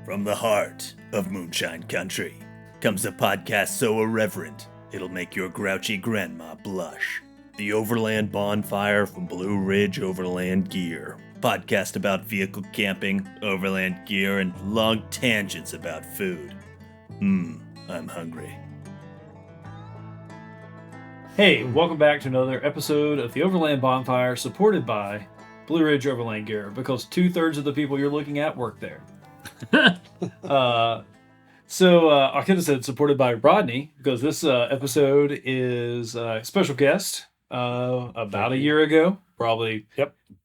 From the heart of Moonshine Country comes a podcast so irreverent, it'll make your grouchy grandma blush. The Overland Bonfire from Blue Ridge Overland Gear. Podcast about vehicle camping, overland gear, and long tangents about food. I'm hungry. Hey, welcome back to another episode of the Overland Bonfire, supported by Blue Ridge Overland Gear, because 2/3 of the people you're looking at work there. I could have said supported by Rodney, because this episode is a special guest about a year ago, probably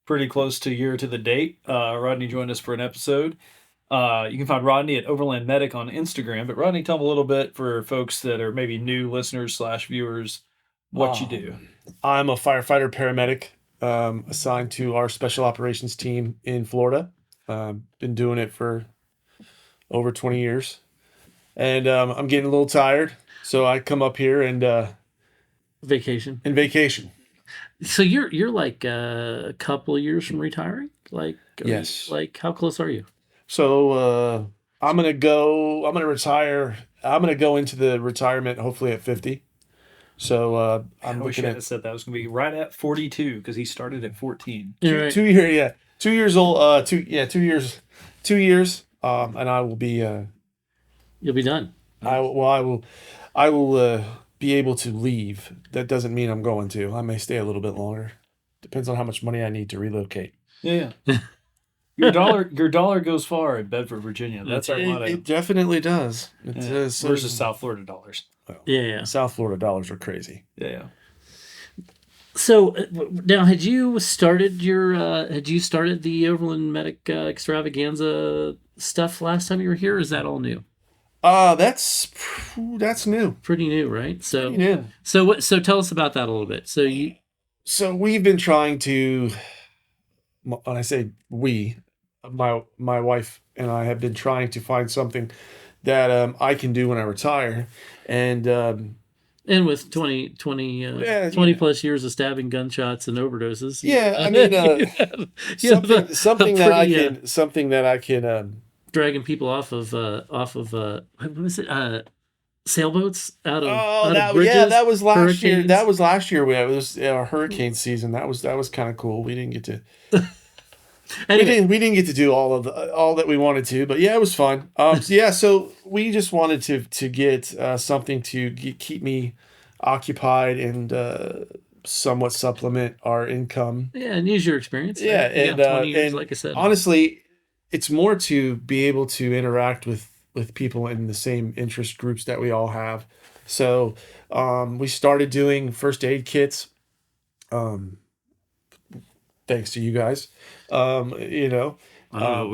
pretty close to a year to the date. Rodney joined us for an episode. You can find Rodney at Overland Medic on Instagram. But Rodney, tell them a little bit for folks that are maybe new listeners / viewers what you do. I'm a firefighter paramedic assigned to our special operations team in Florida. Been doing it for over 20 years. And I'm getting a little tired, so I come up here and vacation. So you're like a couple of years from retiring? Yes. How close are you? So I'm gonna retire. I'm gonna go into the retirement hopefully at 50. So I wish I had said that. I was gonna be right at 42 because he started at 14. Two years old. 2 years. And I will be. You'll be done. I will be able to leave. That doesn't mean I'm going to. I may stay a little bit longer. Depends on how much money I need to relocate. Yeah. Your dollar goes far in Bedford, Virginia. That's our motto. It definitely does. Versus South Florida dollars. Well, yeah. South Florida dollars are crazy. Yeah. So now, had you started the Overland Medic extravaganza stuff last time you were here? Or is that all new? That's new. Pretty new, right? So yeah. So tell us about that a little bit. So we've been trying to. When I say we, my wife and I have been trying to find something that I can do when I retire, and with 20 plus years of stabbing, gunshots, and overdoses. Yeah, I mean, something that I can dragging people off of what was it? Sailboats out of bridges. Yeah, that was last year. Hurricanes. That was last year. It was hurricane season. That was kind of cool. We didn't get to. Anyway. We didn't get to do all that we wanted to, but yeah, it was fun. So we just wanted to get something to keep me occupied and somewhat supplement our income. Yeah, and use your experience. Yeah, and 20 years, like I said. Honestly, it's more to be able to interact with people in the same interest groups that we all have. So we started doing first aid kits. Thanks to you guys. We that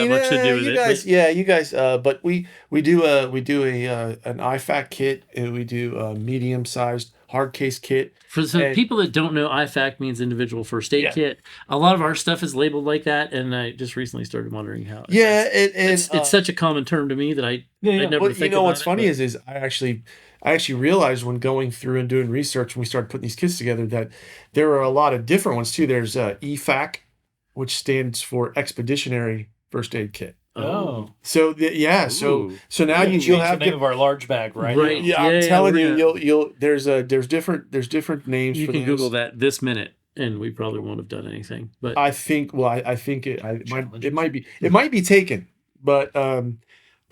much to do with you it. Guys, you guys. But we do an IFAC kit, and we do a medium sized hard case kit. For some people that don't know, IFAC means individual first aid kit. A lot of our stuff is labeled like that, and I just recently started wondering how. Yeah, it's such a common term to me that I never think about what's funny is I actually realized when going through and doing research when we started putting these kits together that there are a lot of different ones too. There's EFAC, which stands for Expeditionary First Aid Kit. Oh. So so now you'll have the name of our large bag, right? Right. Yeah, I'm telling you, there's different names. You for can those. Google that this minute, and we probably won't have done anything. But I think it might be taken, but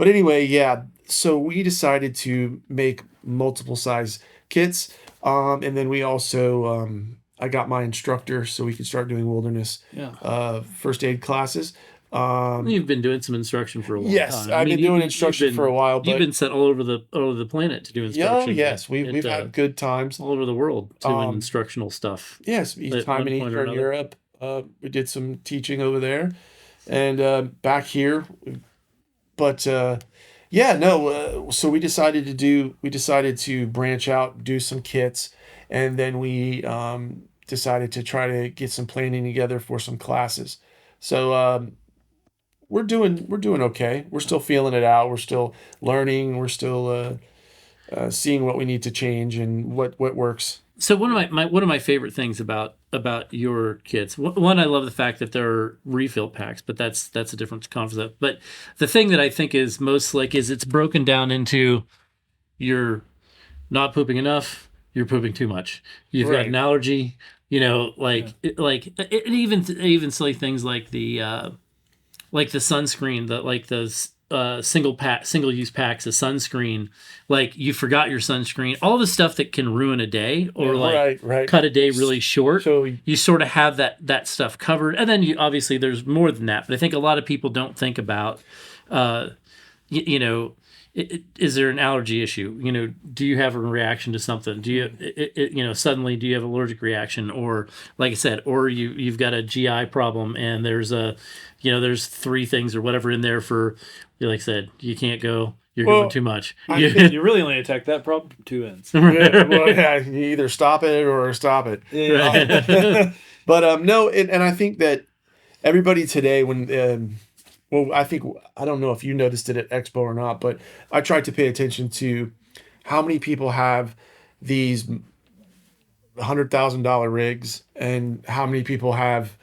anyway, yeah. So we decided to make multiple size kits, and then we also I got my instructor so we could start doing wilderness first aid classes. You've been doing some instruction for a long time. Yes, I've been doing instruction for a while. But you've been sent all over the planet to do instruction. Yes, we've had good times all over the world doing instructional stuff. Yes, time in Europe. We did some teaching over there, and back here, but. So we decided to branch out, do some kits, and then we decided to try to get some planning together for some classes. So we're doing okay. We're still feeling it out. We're still learning. We're still seeing what we need to change and what works. So one of my favorite things about about your kits. One, I love the fact that there are refill packs, but that's a different concept. But the thing that I think is most slick is it's broken down into you're not pooping enough, you're pooping too much. You've got an allergy, even silly things like the sunscreen, single use packs of sunscreen, like you forgot your sunscreen, all the stuff that can ruin a day or cut a day really short. So you sort of have that stuff covered. And then obviously there's more than that, but I think a lot of people don't think about, is there an allergy issue? Do you have a reaction to something? Do you, suddenly do you have an allergic reaction, or like I said, or you've got a GI problem and there's there's 3 things or whatever in there for, like I said, you can't go. You're going too much. You really only attack that problem from 2 ends. You either stop it or stop it. Yeah. But no, and I think that everybody today, when I don't know if you noticed it at Expo or not, but I tried to pay attention to how many people have these $100,000 rigs and how many people have,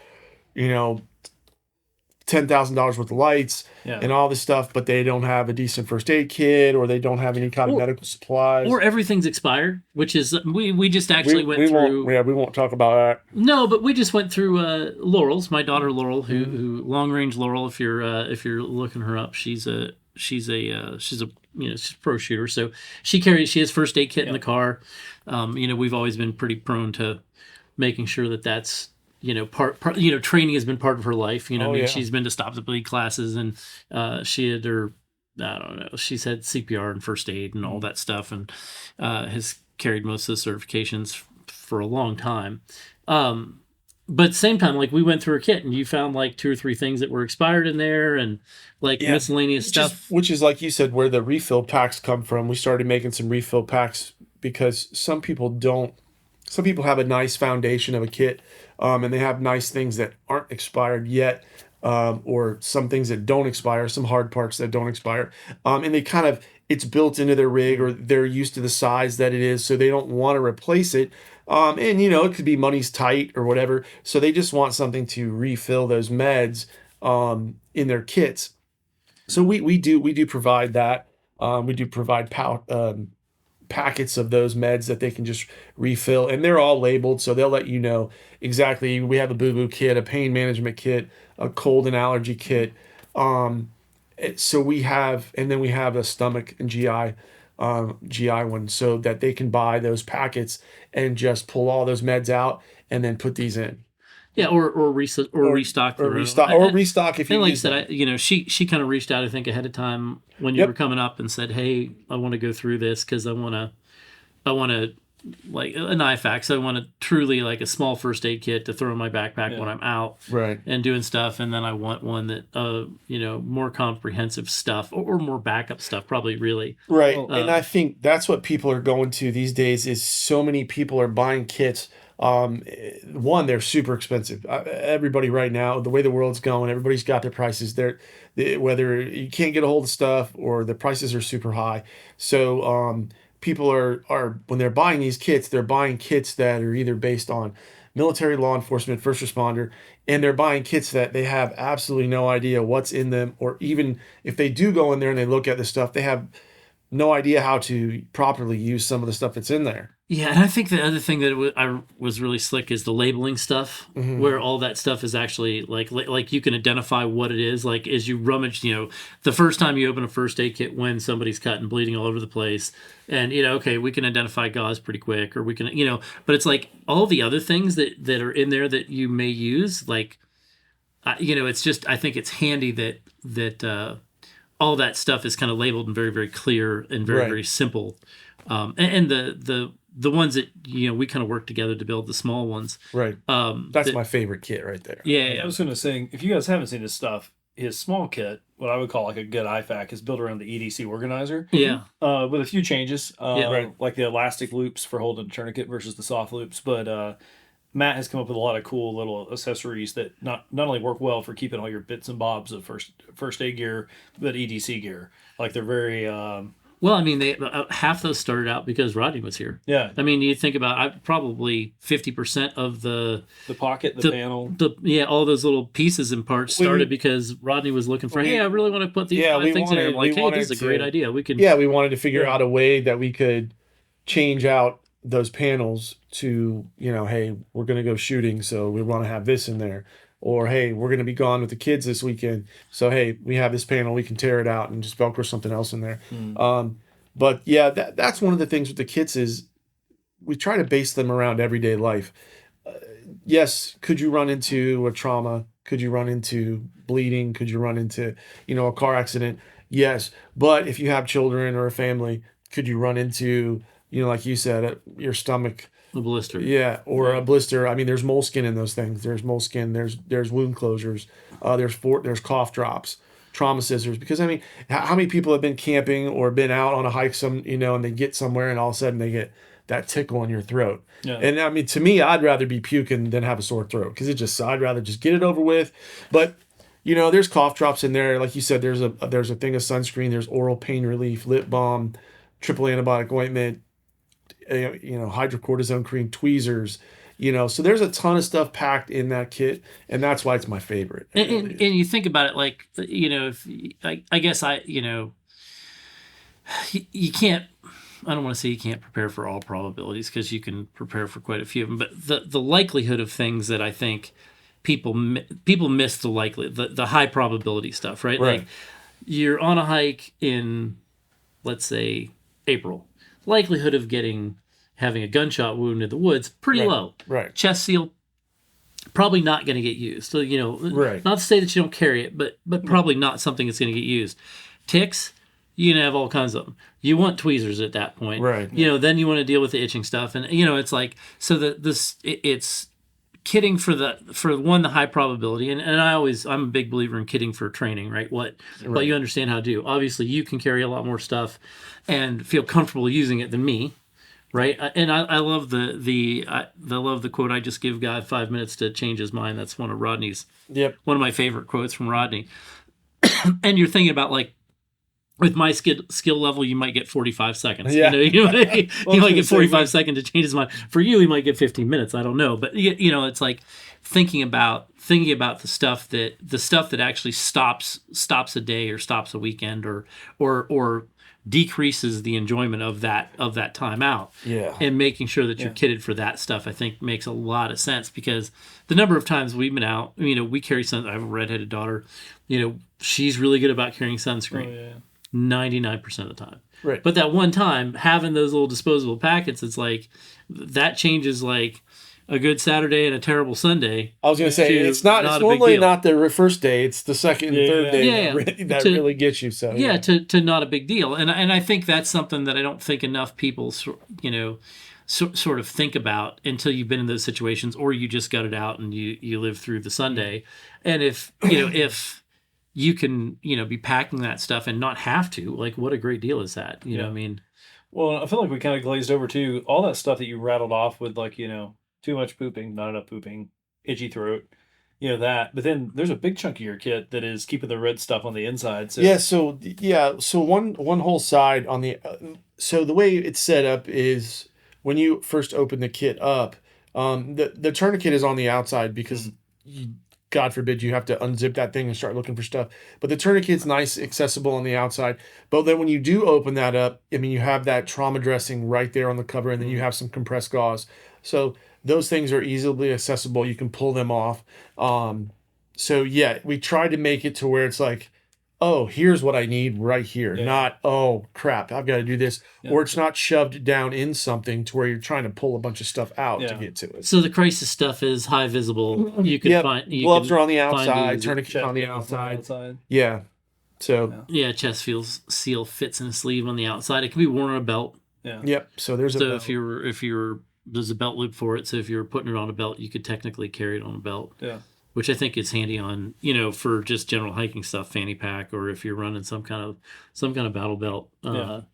$10,000 worth of lights and all this stuff, but they don't have a decent first aid kit, or they don't have any kind of medical supplies, or everything's expired, which is we just actually went through. We won't talk about that. No, but we just went through Laurel's, my daughter Laurel, who Long Range Laurel. If you're looking her up, she's a pro shooter, so she has first aid kit in the car. We've always been pretty prone to making sure that's part training has been part of her life. She's been to Stop the Bleed classes, and she had she's had CPR and first aid and all that stuff, and has carried most of the certifications for a long time. But at the same time, we went through her kit, and you found 2 or 3 things that were expired in there, and miscellaneous stuff. Which is, like you said, where the refill packs come from. We started making some refill packs because some people have a nice foundation of a kit, and they have nice things that aren't expired yet, or some things that don't expire, some hard parts that don't expire. And they it's built into their rig, or they're used to the size that it is, so they don't want to replace it. And it could be money's tight or whatever, so they just want something to refill those meds in their kits. So we do provide that. We do provide packets of those meds that they can just refill, and they're all labeled, so they'll let you know exactly. We have a boo-boo kit, a pain management kit, a cold and allergy kit. So we have a stomach and GI one, so that they can buy those packets and just pull all those meds out and then put these in. Yeah, or restock. Or restock if you like I use said, she kind of reached out, I think, ahead of time when you were coming up and said, "Hey, I want to go through this because I want to like an IFAC. So I want truly a small first aid kit to throw in my backpack when I'm out, right, and doing stuff. And then I want one that more comprehensive stuff or more backup stuff, probably really right. And I think that's what people are going to these days. Is so many people are buying kits. One, they're super expensive. Everybody right now, the way the world's going, everybody's got their prices. Whether you can't get a hold of stuff or the prices are super high. So people are when they're buying these kits, they're buying kits that are either based on military, law enforcement, first responder, and they're buying kits that they have absolutely no idea what's in them, or even if they do go in there and they look at the stuff, they have no idea how to properly use some of the stuff that's in there. Yeah, and I think the other thing that I was really slick is the labeling stuff, where all that stuff is actually like you can identify what it is. Like as you rummage, the first time you open a first aid kit when somebody's cut and bleeding all over the place, and okay, we can identify gauze pretty quick, or we can, but it's like all the other things that are in there that you may use, it's just, I think it's handy that all that stuff is kind of labeled and very, very clear and very, very simple. And the ones that, we kind of work together to build the small ones. Right. That's my favorite kit right there. Yeah. I was going to say, if you guys haven't seen his stuff, his small kit, what I would call a good IFAC, is built around the EDC organizer. Yeah. With a few changes, like the elastic loops for holding a tourniquet versus the soft loops. But Matt has come up with a lot of cool little accessories that not only work well for keeping all your bits and bobs of first aid gear, but EDC gear. Like they're very Well, I mean, they half those started out because Rodney was here. Yeah. I mean, you think about probably 50% of the pocket, the panel, all those little pieces and parts started because Rodney was looking for. Hey, I really want to put these things in. I'm like, hey, this is a great idea. We can. Yeah, we wanted to figure out a way that we could change out those panels to, hey, we're going to go shooting, so we want to have this in there. Or, hey, we're going to be gone with the kids this weekend. So, hey, we have this panel. We can tear it out and just Velcro something else in there. But, yeah, that's one of the things with the kits is we try to base them around everyday life. Yes, could you run into a trauma? Could you run into bleeding? Could you run into, a car accident? Yes. But if you have children or a family, could you run into, like you said, your stomach? A blister. Yeah, or a blister. I mean, there's moleskin in those things. There's moleskin. There's wound closures. There's cough drops, trauma scissors. Because I mean, how many people have been camping or been out on a hike and they get somewhere and all of a sudden they get that tickle in your throat. Yeah. And I mean, to me, I'd rather be puking than have a sore throat because I'd rather just get it over with. But there's cough drops in there. Like you said, there's a thing of sunscreen. There's oral pain relief, lip balm, triple antibiotic ointment. Hydrocortisone cream, tweezers, so there's a ton of stuff packed in that kit, and that's why it's my favorite. And you think about it, like, if I guess you can't. I don't want to say you can't prepare for all probabilities because you can prepare for quite a few of them, but the likelihood of things that I think people miss the high probability stuff, right? Like you're on a hike in, let's say, April. Likelihood of having a gunshot wound in the woods pretty low. Right. Chest seal probably not going to get used. So not to say that you don't carry it, but probably not something that's going to get used. Ticks, you can have all kinds of them. You want tweezers at that point. Right. Then you want to deal with the itching stuff, and it's like so it's kitting for the high probability, and I'm a big believer in kitting for training, right? What you understand how to do. Obviously, you can carry a lot more stuff and feel comfortable using it than me, right? And I love I love the quote, I just give God 5 minutes to change his mind. That's one of Rodney's. Yep. One of my favorite quotes from Rodney. And you're thinking about like, with my skill level, you might get 45 seconds. Yeah. He might get 45 seconds to change his mind. For you, he might get 15 minutes. I don't know, but it's like thinking about the stuff that actually stops a day or stops a weekend or decreases the enjoyment of that time out. Yeah. And making sure that you're kitted for that stuff, I think makes a lot of sense because the number of times we've been out, we carry I have a redheaded daughter, she's really good about carrying sunscreen. Oh, yeah. 99% of the time. Right. But that one time, having those little disposable packets, it's like, that changes like a good Saturday and a terrible Sunday. I was going to say, it's normally not the first day, it's the second and third day that really gets you. So to not a big deal. And I think that's something that I don't think enough people, sort of think about until you've been in those situations or you just got it out and you live through the Sunday. And if you can, be packing that stuff and not have to, like, what a great deal is that? You know what I mean? Well, I feel like we kind of glazed over too, all that stuff that you rattled off with, like, too much pooping, not enough pooping, itchy throat, that. But then there's a big chunk of your kit that is keeping the red stuff on the inside. So So one whole side on the, so the way it's set up is when you first open the kit up, the tourniquet is on the outside because God forbid you have to unzip that thing and start looking for stuff. But the tourniquet's nice, accessible on the outside. But then when you do open that up, you have that trauma dressing right there on the cover, and then you have some compressed gauze. So those things are easily accessible. You can pull them off. We tried to make it to where it's like, oh, here's what I need right here. Yeah. Not, oh, crap, I've got to do this. Yeah. Or it's not shoved down in something to where you're trying to pull a bunch of stuff out to get to it. So the crisis stuff is high visible. You can find... Gloves are on the outside, tourniquet on the outside. Yeah. So... Yeah, chest seal fits in a sleeve on the outside. It can be worn on a belt. Yeah. Yep. So there's a belt. if you're... There's a belt loop for it. So if you're putting it on a belt, you could technically carry it on a belt. Yeah. Which I think is handy on, for just general hiking stuff, fanny pack, or if you're running some kind of battle belt.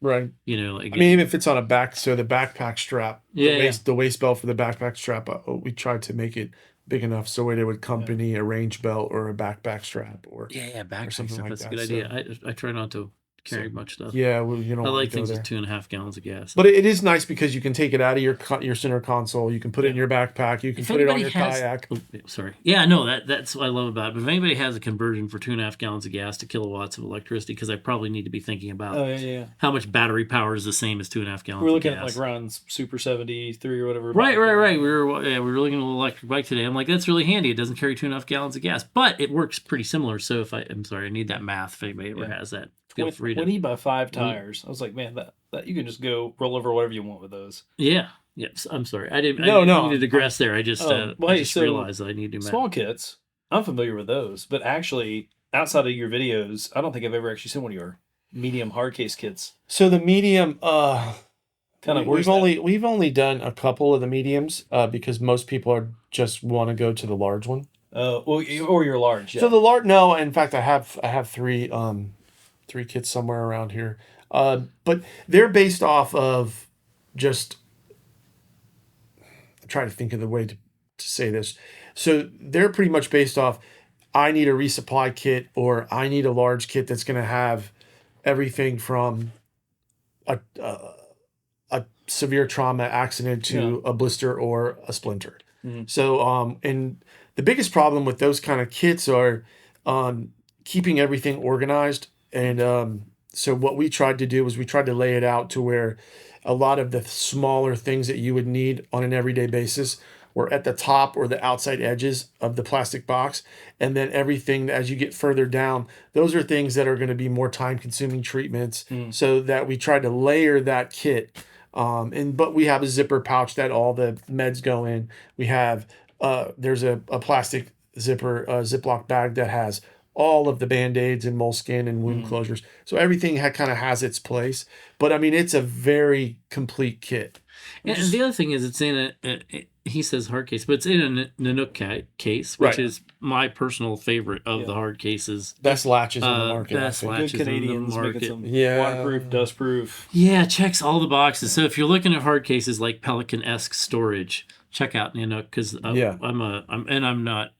Right. Again, even if it's on a back, so the backpack strap, the waist belt for the backpack strap, we tried to make it big enough so it would accompany a range belt or a backpack strap or backpack something strap. like That's that. a good idea. I try not to carry much stuff. Yeah, well, you don't. I want like to go things there. with 2.5 gallons of gas. But it is nice because you can take it out of your center console. You can put it in your backpack. You can put it on your kayak. Oh, sorry. Yeah, no, that's what I love about it. But if anybody has a conversion for 2.5 gallons of gas to kilowatts of electricity, because I probably need to be thinking about how much battery power is the same as 2.5 gallons. We're looking of gas. at like Ron's Super 73 or whatever. Right. We were looking at an electric bike today. I'm like, that's really handy. It doesn't carry 2.5 gallons of gas, but it works pretty similar. So I need that math. If anybody ever has that, feel free to. 20 by 5 tires. I was like, man, that you can just go roll over whatever you want with those. Yeah. Yes. I'm sorry. I didn't need to digress there. I just realized that I need to do math. Small kits. I'm familiar with those, but actually, outside of your videos, I don't think I've ever actually seen one of your medium hard case kits. So the medium, kind of we've only done a couple of the mediums because most people just want to go to the large one. Or your large. Yeah. So the large, no. In fact, I have three kits somewhere around here, but they're based off of just. I'm trying to think of the way to say this. So they're pretty much based off. I need a resupply kit, or I need a large kit that's going to have everything from a severe trauma accident to a blister or a splinter. Mm-hmm. So, and the biggest problem with those kind of kits are keeping everything organized. And so what we tried to do was we tried to lay it out to where a lot of the smaller things that you would need on an everyday basis were at the top or the outside edges of the plastic box. And then everything as you get further down, those are things that are going to be more time-consuming treatments. So that we tried to layer that kit. But we have a zipper pouch that all the meds go in. We have there's a plastic zipper Ziploc bag that has all of the Band-Aids and moleskin and wound closures. So everything kind of has its place. But I mean, it's a very complete kit. And the other thing is, it's in he says hard case, but it's in a Nanook case, which is my personal favorite of the hard cases. Best latches in the market. Best latches Good Canadians in the making market. some waterproof, dustproof. Yeah, checks all the boxes. So if you're looking at hard cases like Pelican-esque storage, check out Nanook because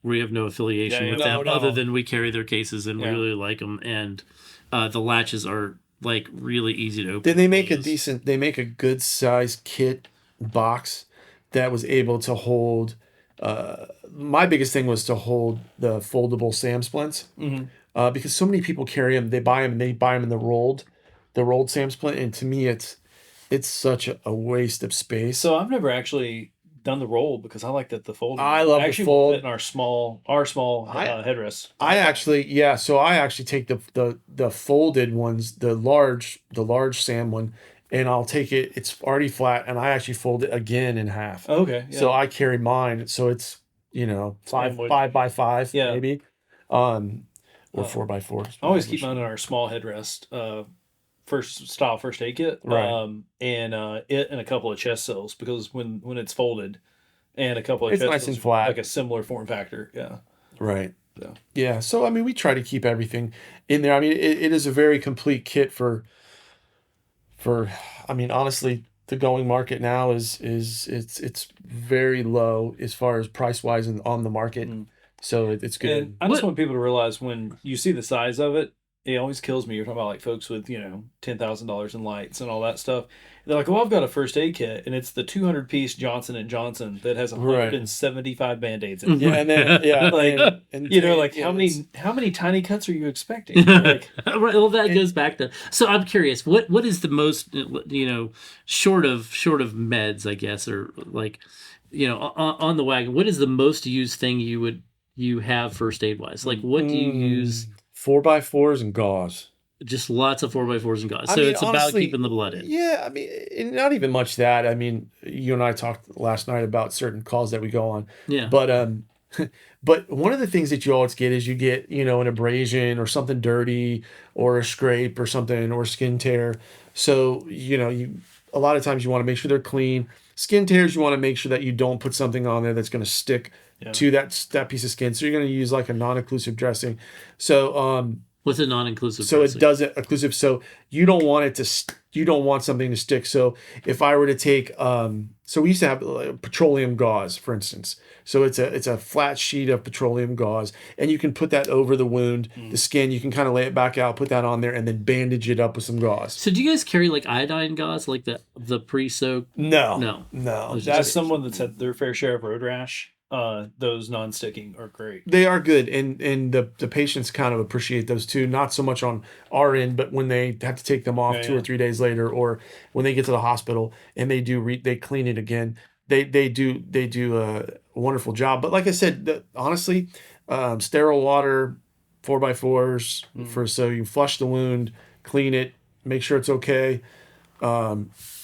we have no affiliation with them other than we carry their cases and we really like them, and the latches are like really easy to open. Then they make a good sized kit box that was able to hold. My biggest thing was to hold the foldable SAM splints because so many people carry them. They buy them in the rolled SAM splint, and to me it's such a waste of space. So I've never actually done the roll because I like that the fold. I love the fold in our small headrest. I actually take the folded ones, the large SAM one, and I'll take it. It's already flat, and I actually fold it again in half. Okay. Yeah. So I carry mine. So it's 5 by 5 maybe, or 4 by 4. I always keep mine in our small headrest. First aid kit, right? And it and a couple of chest cells because when it's folded, and a couple of it's chest nice cells, and flat, like a similar form factor, right. So. Yeah, so I mean, we try to keep everything in there. I mean, it is a very complete kit for. I mean, honestly, the going market now is it's very low as far as price wise and on the market, so it's good. And I just want people to realize when you see the size of it. It always kills me. You're talking about like folks with, $10,000 in lights and all that stuff. They're like, "Oh, I've got a first aid kit, and it's the 200-piece Johnson & Johnson that has 175 Band-Aids in it." Yeah, and then how many tiny cuts are you expecting? Right, well, that goes back to. So I'm curious, what is the most, short of meds, I guess, or like, on the wagon, what is the most used thing you have first aid wise? Like, what do you use? 4x4s and gauze. Just lots of 4x4s and gauze. So it's honestly, about keeping the blood in. Yeah, I mean, not even much that. I mean, you and I talked last night about certain calls that we go on. Yeah. But one of the things that you always get is you get, an abrasion or something dirty or a scrape or something or skin tear. So, a lot of times you want to make sure they're clean. Skin tears, you want to make sure that you don't put something on there that's going to stick to that piece of skin. So you're going to use like a non-occlusive dressing. So What's a non-inclusive? So dressing? it doesn't inclusive. So you don't want it to. You don't want something to stick. So if I were to take, so we used to have petroleum gauze, for instance. So it's a flat sheet of petroleum gauze, and you can put that over the wound, the skin. You can kind of lay it back out, put that on there, and then bandage it up with some gauze. So do you guys carry like iodine gauze, like the pre-soak? No. As someone that's had their fair share of road rash, those non-sticking are great. They are good, and the patients kind of appreciate those too. Not so much on our end, but when they have to take them off 2 or 3 days later, or when they get to the hospital and they they clean it again. They do a wonderful job. But like I said, honestly, sterile water, 4x4s for so you flush the wound, clean it, make sure it's okay.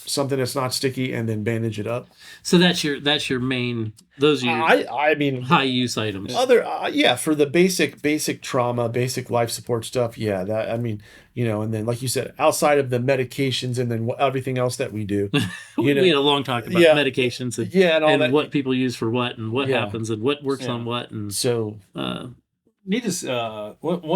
Something that's not sticky, and then bandage it up. So that's your main. Those are your I mean high use items. For the basic trauma, basic life support stuff. Yeah, that I mean, and then like you said, outside of the medications and then everything else that we do, we had a long talk about medications and what people use for what and what happens and what works on what and so. One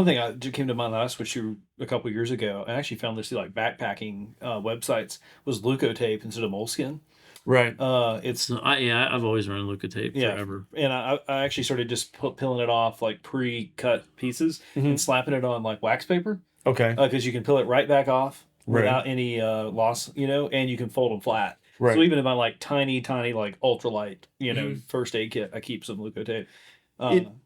thing I came to mind last with you a couple years ago, I actually found this like backpacking websites, was Leukotape instead of moleskin. Right. I've always run Leukotape forever. And I actually started just peeling it off like pre-cut pieces and slapping it on like wax paper. Okay. Because you can peel it right back off without any loss, and you can fold them flat. Right. So even in my like tiny like ultralight, first aid kit, I keep some Leukotape.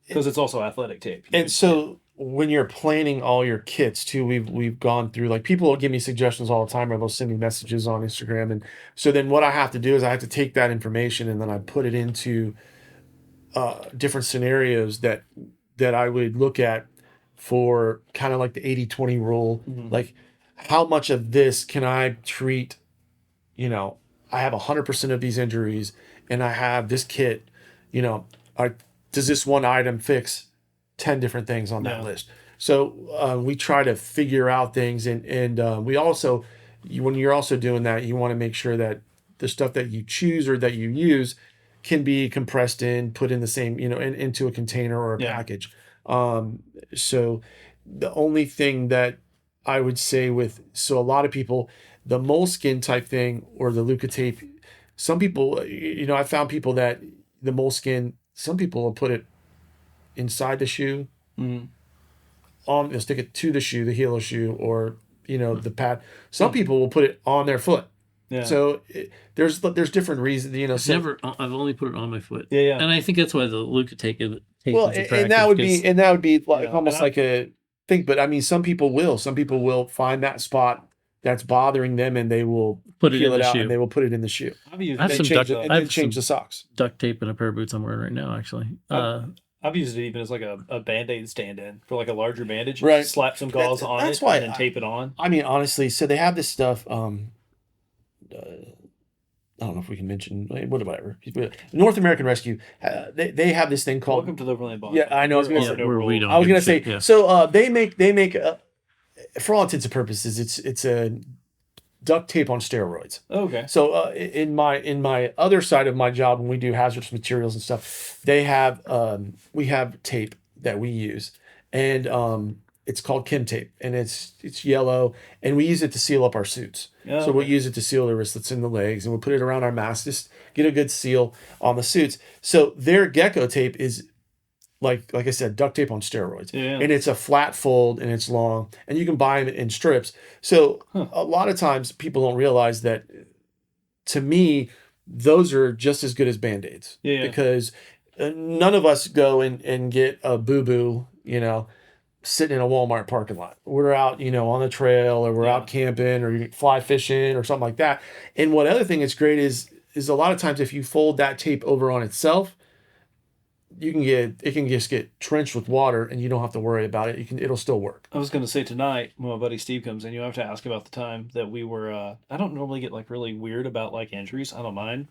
Because it's also athletic tape. And so when you're planning all your kits too, we've gone through, like, people will give me suggestions all the time, or they'll send me messages on Instagram. And so then what I have to do is I have to take that information and then I put it into different scenarios that I would look at for kind of like the 80-20 rule. Like, how much of this can I treat? I have 100% of these injuries and I have this kit, does this one item fix 10 different things on that list? So we try to figure out things, and we also, when you're also doing that, you want to make sure that the stuff that you choose or that you use can be compressed in, put in the same, into a container or a package. So the only thing that I would say so a lot of people, the moleskin type thing or the Leukotape, some people, I found people that the moleskin, some people will put it inside the shoe, they'll stick it to the shoe, the heel of the shoe, or the pad. Some people will put it on their foot. Yeah. So there's different reasons. I've only put it on my foot. Yeah. And I think that's why the Leukotape is attractive. and that would be like almost like a thing. But I mean, some people will find that spot that's bothering them, and they will put it in the shoe. And they will put it in the shoe. I've change the socks. Duct tape and a pair of boots I'm wearing right now, actually. I've used it even as like a Band-Aid stand-in for like a larger bandage. Right. Slap some gauze on it and then tape it on. I mean, honestly, so they have this stuff. I don't know if we can mention whatever. North American Rescue. They have this thing called. Welcome to the Overland Bonfire. Yeah, I know. I was going to say. Yeah. So they make for all intents and purposes, it's a duct tape on steroids. Okay. So in my other side of my job, when we do hazardous materials and stuff, they have we have tape that we use, and it's called Kim tape, and it's yellow, and we use it to seal up our suits. So we'll use it to seal the wristlets and the legs, and we'll put it around our masks, just get a good seal on the suits. So their gecko tape is like I said, duct tape on steroids. Yeah. And it's a flat fold and it's long, and you can buy them in strips. So a lot of times people don't realize that, to me, those are just as good as Band-Aids. Yeah. Because none of us go and get a boo-boo, sitting in a Walmart parking lot. We're out, on the trail, or we're out camping, or you fly fishing or something like that. And what other thing is great is a lot of times if you fold that tape over on itself, it can just get trenched with water, and you don't have to worry about it. It'll still work. I was going to say, tonight when my buddy Steve comes in, you have to ask about the time that we were. I don't normally get like really weird about like injuries. I don't mind.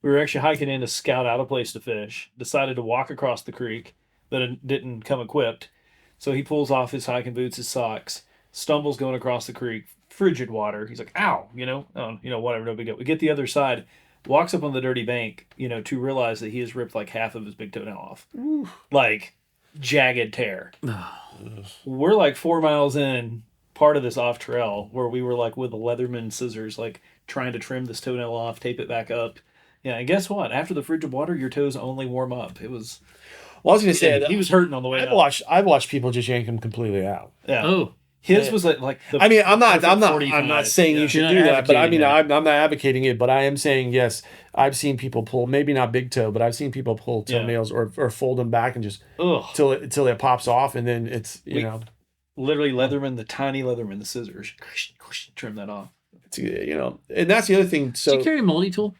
We were actually hiking in to scout out a place to fish. Decided to walk across the creek, but it didn't come equipped. So he pulls off his hiking boots, his socks, stumbles going across the creek, frigid water. He's like, "Ow!" Whatever, no big deal. We get the other side. Walks up on the dirty bank, to realize that he has ripped like half of his big toenail off. Ooh. Like, jagged tear. We're like 4 miles in, part of this off trail, where we were like with the Leatherman scissors, like trying to trim this toenail off, tape it back up. Yeah, and guess what? After the frigid water, your toes only warm up. It was. Well, I was going to say he was hurting on the way. I've watched people just yank them completely out. Yeah. Oh. His was like the I mean, I'm not saying you should do that, but I mean, I'm not advocating it, but I am saying, yes, I've seen people pull, maybe not big toe, but I've seen people pull toenails or fold them back and just till it pops off, and then it's, literally Leatherman, the tiny Leatherman, the scissors, trim that off. It's, and that's the other thing. So, do you carry a multi-tool?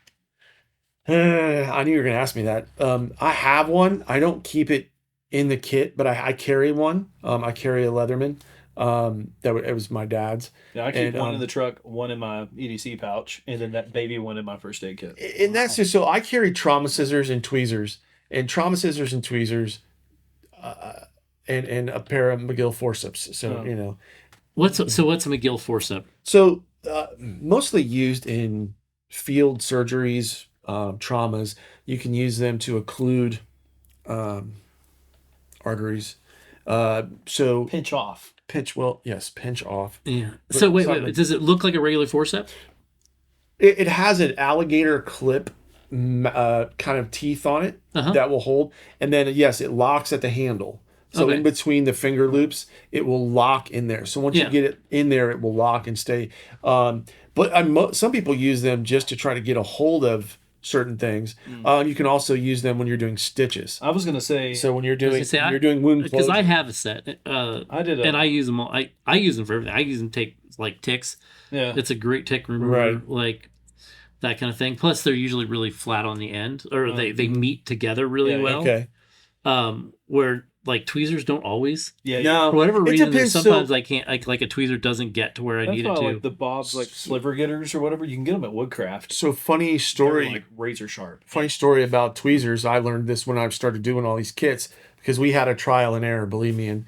I knew you were going to ask me that. I have one. I don't keep it in the kit, but I carry one. I carry a Leatherman. It was my dad's. Yeah, I keep one in the truck, one in my EDC pouch, and then that baby one in my first aid kit. And that's just so I carry trauma scissors and tweezers, and a pair of McGill forceps. So what's a McGill forcep? So mostly used in field surgeries, traumas. You can use them to occlude arteries. So pinch off. Pinch off. Yeah. So wait, does it look like a regular forceps? It has an alligator clip kind of teeth on it that will hold, and then yes, it locks at the handle. So in between the finger loops, it will lock in there. So once you get it in there, it will lock and stay. But some people use them just to try to get a hold of certain things. You can also use them when you're doing stitches. I was going to say. So when you're doing wound closure. Because I have a set. And I use them all. I use them for everything. I use them to take like ticks. Yeah. It's a great tick remover, like that kind of thing. Plus, they're usually really flat on the end, or they meet together really well. Okay. Where like tweezers don't always. Yeah. No. For whatever reason, sometimes I can't. Like a tweezer doesn't get to where I need it to. Like the Bob's like sliver getters or whatever, you can get them at Woodcraft. So funny story. They're like razor sharp. Funny story about tweezers. I learned this when I started doing all these kits because we had a trial and error. Believe me, and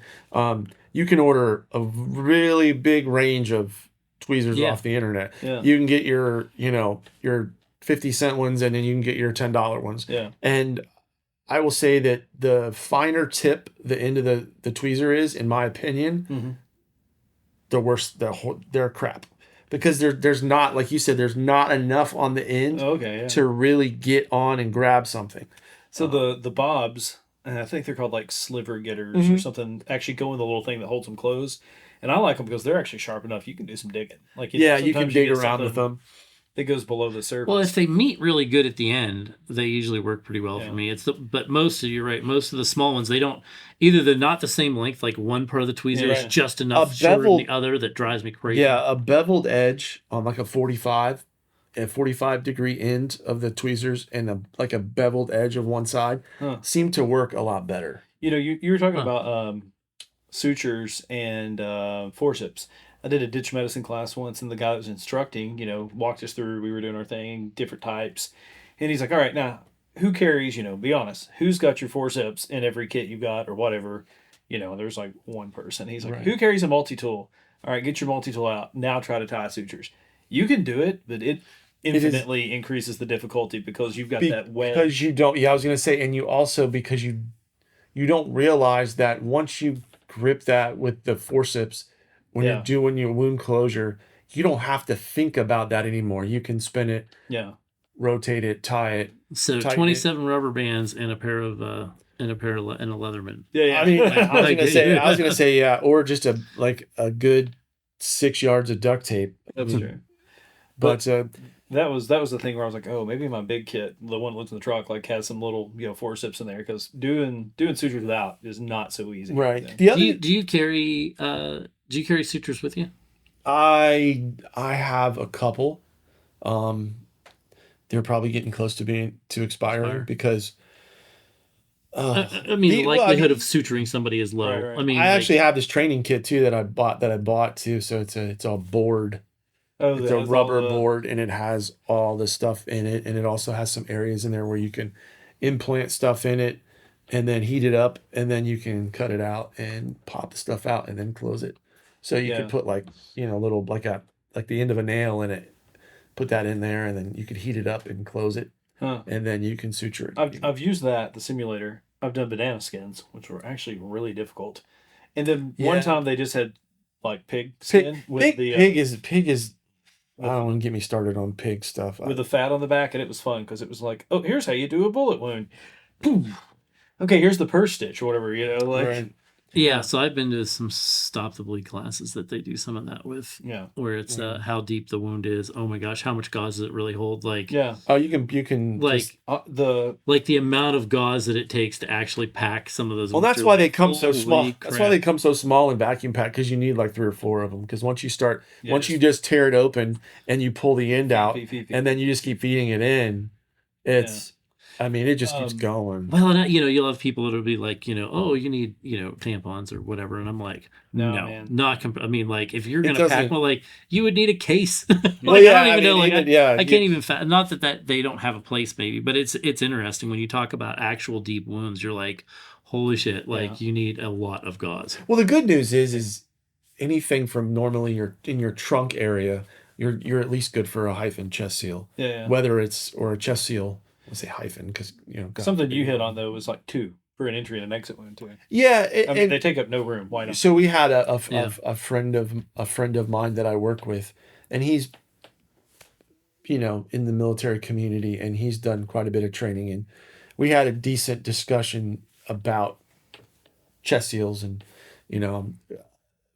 you can order a really big range of tweezers off the internet. Yeah. You can get your 50-cent ones, and then you can get your $10 ones. Yeah. And I will say that the finer tip the end of the tweezer is, in my opinion, the worst. They're crap because there's not, like you said, there's not enough on the end to really get on and grab something. So the Bobs, and I think they're called like sliver getters or something, actually go in the little thing that holds them closed. And I like them because they're actually sharp enough. You can do some digging. Like you can dig around with them. It goes below the surface. Well, if they meet really good at the end, they usually work pretty well for me. But you're right. Most of the small ones, they don't. Either they're not the same length. Like one part of the tweezer is just enough shorter than the other that drives me crazy. Yeah, a beveled edge on like a 45-degree end of the tweezers, and a beveled edge of one side seem to work a lot better. You were talking about sutures and forceps. I did a ditch medicine class once, and the guy that was instructing, walked us through. We were doing our thing, different types. And he's like, all right, now, who carries, be honest, who's got your forceps in every kit you got or whatever? There's like one person. He's like, who carries a multi-tool? All right, get your multi-tool out. Now try to tie sutures. You can do it, but it infinitely increases the difficulty because you've got that wedge. Because you don't, I was going to say, and you also, because you don't realize that once you grip that with the forceps, when you're doing your wound closure, you don't have to think about that anymore. You can spin it, rotate it, tie it. So 27 rubber bands and a Leatherman. Yeah. I mean, I was gonna say, or just a good 6 yards of duct tape. That's true. But that was the thing where I was like, oh, maybe my big kit, the one that looks in the truck, has some little forceps in there, because doing sutures without is not so easy. Right. Do you carry sutures with you? I have a couple. They're probably getting close to expiring because. The likelihood of suturing somebody is low. Right. I mean, I actually have this training kit too that I bought too. So it's a board. Oh, it's a rubber board, and it has all the stuff in it, and it also has some areas in there where you can implant stuff in it, and then heat it up, and then you can cut it out and pop the stuff out, and then close it. So you could put little like the end of a nail in it, put that in there, and then you could heat it up and close it, and then you can suture it. I've used the simulator. I've done banana skins, which were actually really difficult. And then Yeah. one time they just had like pig skin with pig is. I don't want to get me started on pig stuff. with the fat on the back, and it was fun because it was like, oh, here's how you do a bullet wound. Boom. Okay, here's the purse stitch or whatever, like. Right. Yeah, so I've been to some stop the bleed classes that they do some of that with. Yeah. Where it's how deep the wound is. Oh my gosh, how much gauze does it really hold? Like Yeah. Oh, you can like the the amount of gauze that it takes to actually pack some of those. Well, that's why they come so small. Holy That's why they come so small and vacuum packed, because you need like 3 or 4 of them. Because once you just tear it open and you pull the end out, and then you just keep feeding it in, it's. I mean, it just keeps going. Well, and you'll have people that'll be like, oh, you need, tampons or whatever, and I'm like, no, man. not. I mean, like, if you're gonna pack, you would need a case. I don't even know. I can't even. Not that they don't have a place, maybe, but it's interesting when you talk about actual deep wounds. You're like, holy shit! Like, you need a lot of gauze. Well, the good news is anything from normally in your trunk area, you're at least good for a hyphen chest seal. Yeah. Whether it's or a chest seal. Let's say hyphen because something you hit on though was like 2 for an entry and an exit wound too. Yeah, they take up no room. Why not? So we had a friend of mine that I work with, and he's in the military community, and he's done quite a bit of training, and we had a decent discussion about chest seals and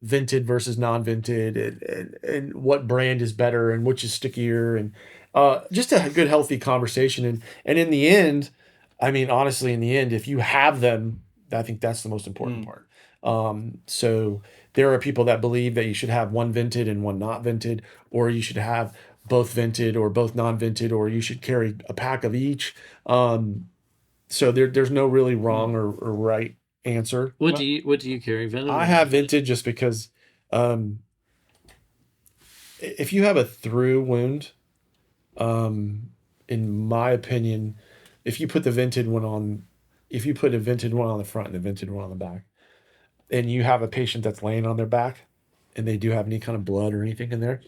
vented versus non-vented, and what brand is better and which is stickier, and just a good healthy conversation, and in the end, I mean, honestly, in the end, if you have them, I think that's the most important part. So there are people that believe that you should have one vented and one not vented, or you should have both vented or both non-vented, or you should carry a pack of each. So there's no really wrong or right answer. What do you carry, vented? I have vented just because if you have a through wound, in my opinion, if you put a vented one on the front and a vented one on the back, and you have a patient that's laying on their back and they do have any kind of blood or anything in there,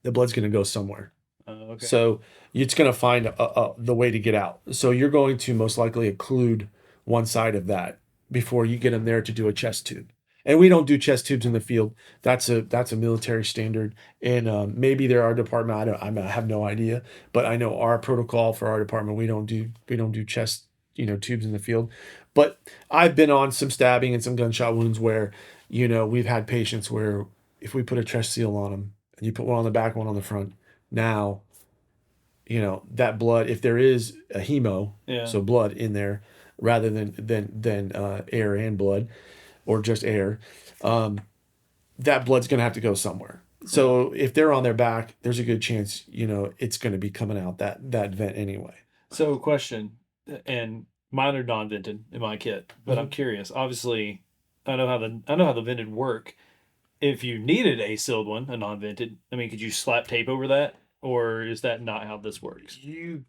the blood's going to go somewhere. Okay. So it's going to find the way to get out. So you're going to most likely occlude one side of that before you get them there to do a chest tube. And we don't do chest tubes in the field. That's a military standard. And maybe there are department. I have no idea, but I know our protocol for our department, we don't do chest tubes in the field. But I've been on some stabbing and some gunshot wounds where we've had patients where if we put a chest seal on them and you put one on the back, one on the front, now that blood, if there is a hemo, so blood in there rather than air and blood, or just air, that blood's going to have to go somewhere. So if they're on their back, there's a good chance, it's going to be coming out that vent anyway. So question, and mine are non-vented in my kit, but I'm curious. Obviously, I know how the vented work. If you needed a sealed one, a non-vented, I mean, could you slap tape over that, or is that not how this works? You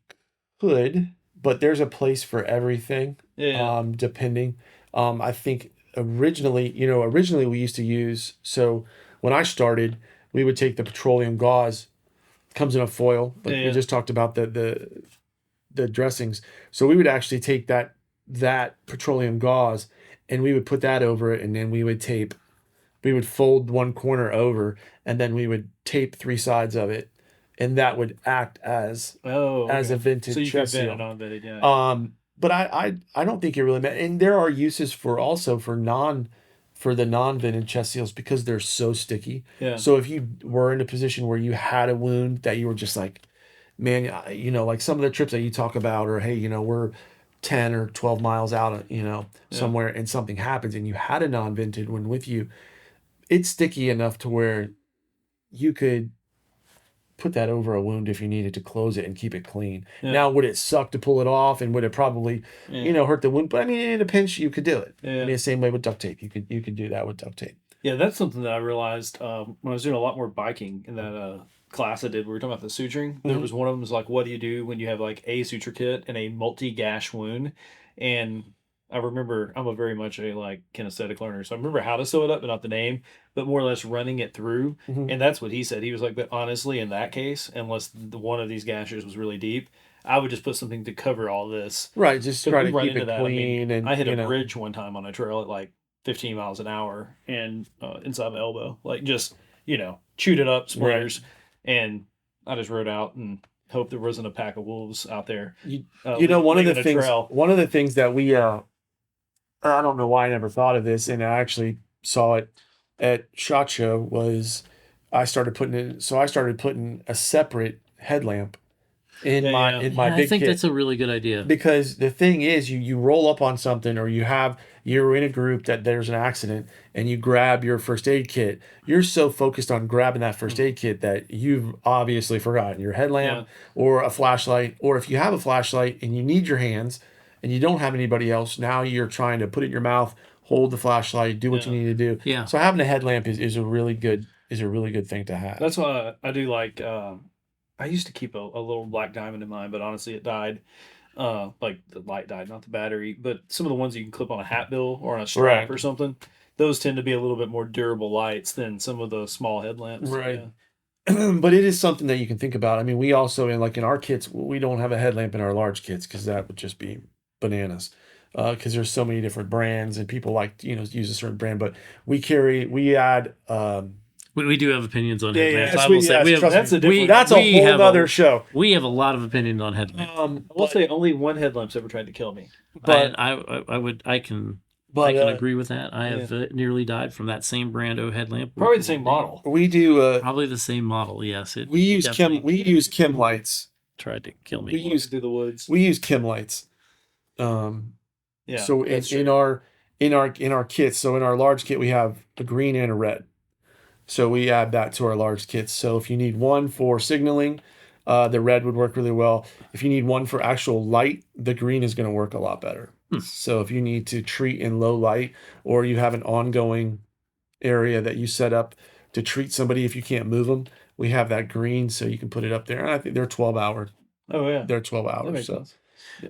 could, but there's a place for everything. Yeah. Depending. I think originally we used to use, so when I started, we would take the petroleum gauze, comes in a foil, but we just talked about the dressings. So we would actually take that petroleum gauze and we would put that over it, and then we would fold one corner over, and then we would tape 3 sides of it, and that would act as a vented so you chest could seal. vent it non-vented, yeah. But I don't think it really matters. And there are uses for the non-vented chest seals because they're so sticky. Yeah. So if you were in a position where you had a wound that you were just like, man, like some of the trips that you talk about, or hey, we're 10 or 12 miles out, somewhere, and something happens and you had a non-vented one with you, it's sticky enough to where you could put that over a wound if you needed to close it and keep it clean. Yeah. Now, would it suck to pull it off, and would it probably, hurt the wound? But I mean, in a pinch, you could do it. Yeah. I mean, the same way with duct tape. You could do that with duct tape. Yeah, that's something that I realized when I was doing a lot more biking in that class I did. We were talking about the suturing. There was one of them was like, what do you do when you have like a suture kit and a multi-gash wound? And I remember I'm very much a like kinesthetic learner, so I remember how to sew it up, but not the name, but more or less running it through. And that's what he said. He was like, but honestly, in that case, unless one of these gashes was really deep, I would just put something to cover all this. Right, just try to keep it that. clean. And I hit a bridge one time on a trail at like 15 miles an hour and inside my elbow, like just chewed it up, splinters, and I just rode out and hoped there wasn't a pack of wolves out there. One of the things that we I don't know why I never thought of this, and I actually saw it at SHOT Show, was I started putting a separate headlamp in my big I think kit. that's a really good idea. Because the thing is, you roll up on something, or you're in a group that there's an accident and you grab your first aid kit. You're so focused on grabbing that first aid kit that you've obviously forgotten your headlamp or a flashlight. Or if you have a flashlight and you need your hands and you don't have anybody else, now you're trying to put it in your mouth, hold the flashlight, do what you need to do. Yeah. So having a headlamp is a really good thing to have. That's why I do like. I used to keep a little black diamond in mine, but honestly, it died. Like the light died, not the battery. But some of the ones you can clip on a hat bill or on a strap or something, those tend to be a little bit more durable lights than some of the small headlamps. Right. Yeah. But it is something that you can think about. I mean, we also in our kits, we don't have a headlamp in our large kits because that would just be bananas. Because there's so many different brands and people like use a certain brand. But we add. We do have opinions on headlamps. I will say that's a whole other show. We have a lot of opinions on headlamps. I will say only one headlamp's ever tried to kill me. But I can agree with that. I have nearly died from that same Brando headlamp. Probably the same model. We do probably the same model. Yes, we use Kim lights. Tried to kill me. We use through the woods. We use Kim lights. So in our kits, so in our large kit we have a green and a red. So we add that to our large kits. So if you need one for signaling, the red would work really well. If you need one for actual light, the green is going to work a lot better. So if you need to treat in low light, or you have an ongoing area that you set up to treat somebody if you can't move them, we have that green, so you can put it up there. And I think they're 12 hour. Oh yeah, they're 12 hours.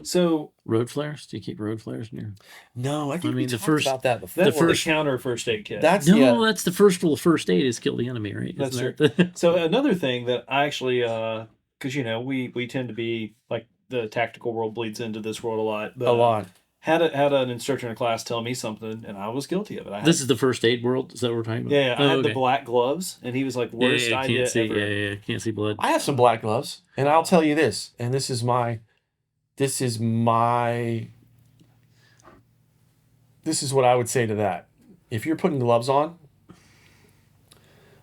So road flares? Do you keep road flares in your? No, I think we talked about that before. That's the counter first aid kit. That's the first rule of first aid is kill the enemy, right? That's true. So another thing that I actually, because we tend to be like the tactical world bleeds into this world a lot. But, a lot. Had an instructor in a class tell me something, and I was guilty of it. This is the first aid world? Is that what we're talking about? Yeah, I had the black gloves, and he was like, worst idea ever. Yeah, can't see blood. I have some black gloves, and I'll tell you this, and this is what I would say to that. If you're putting gloves on,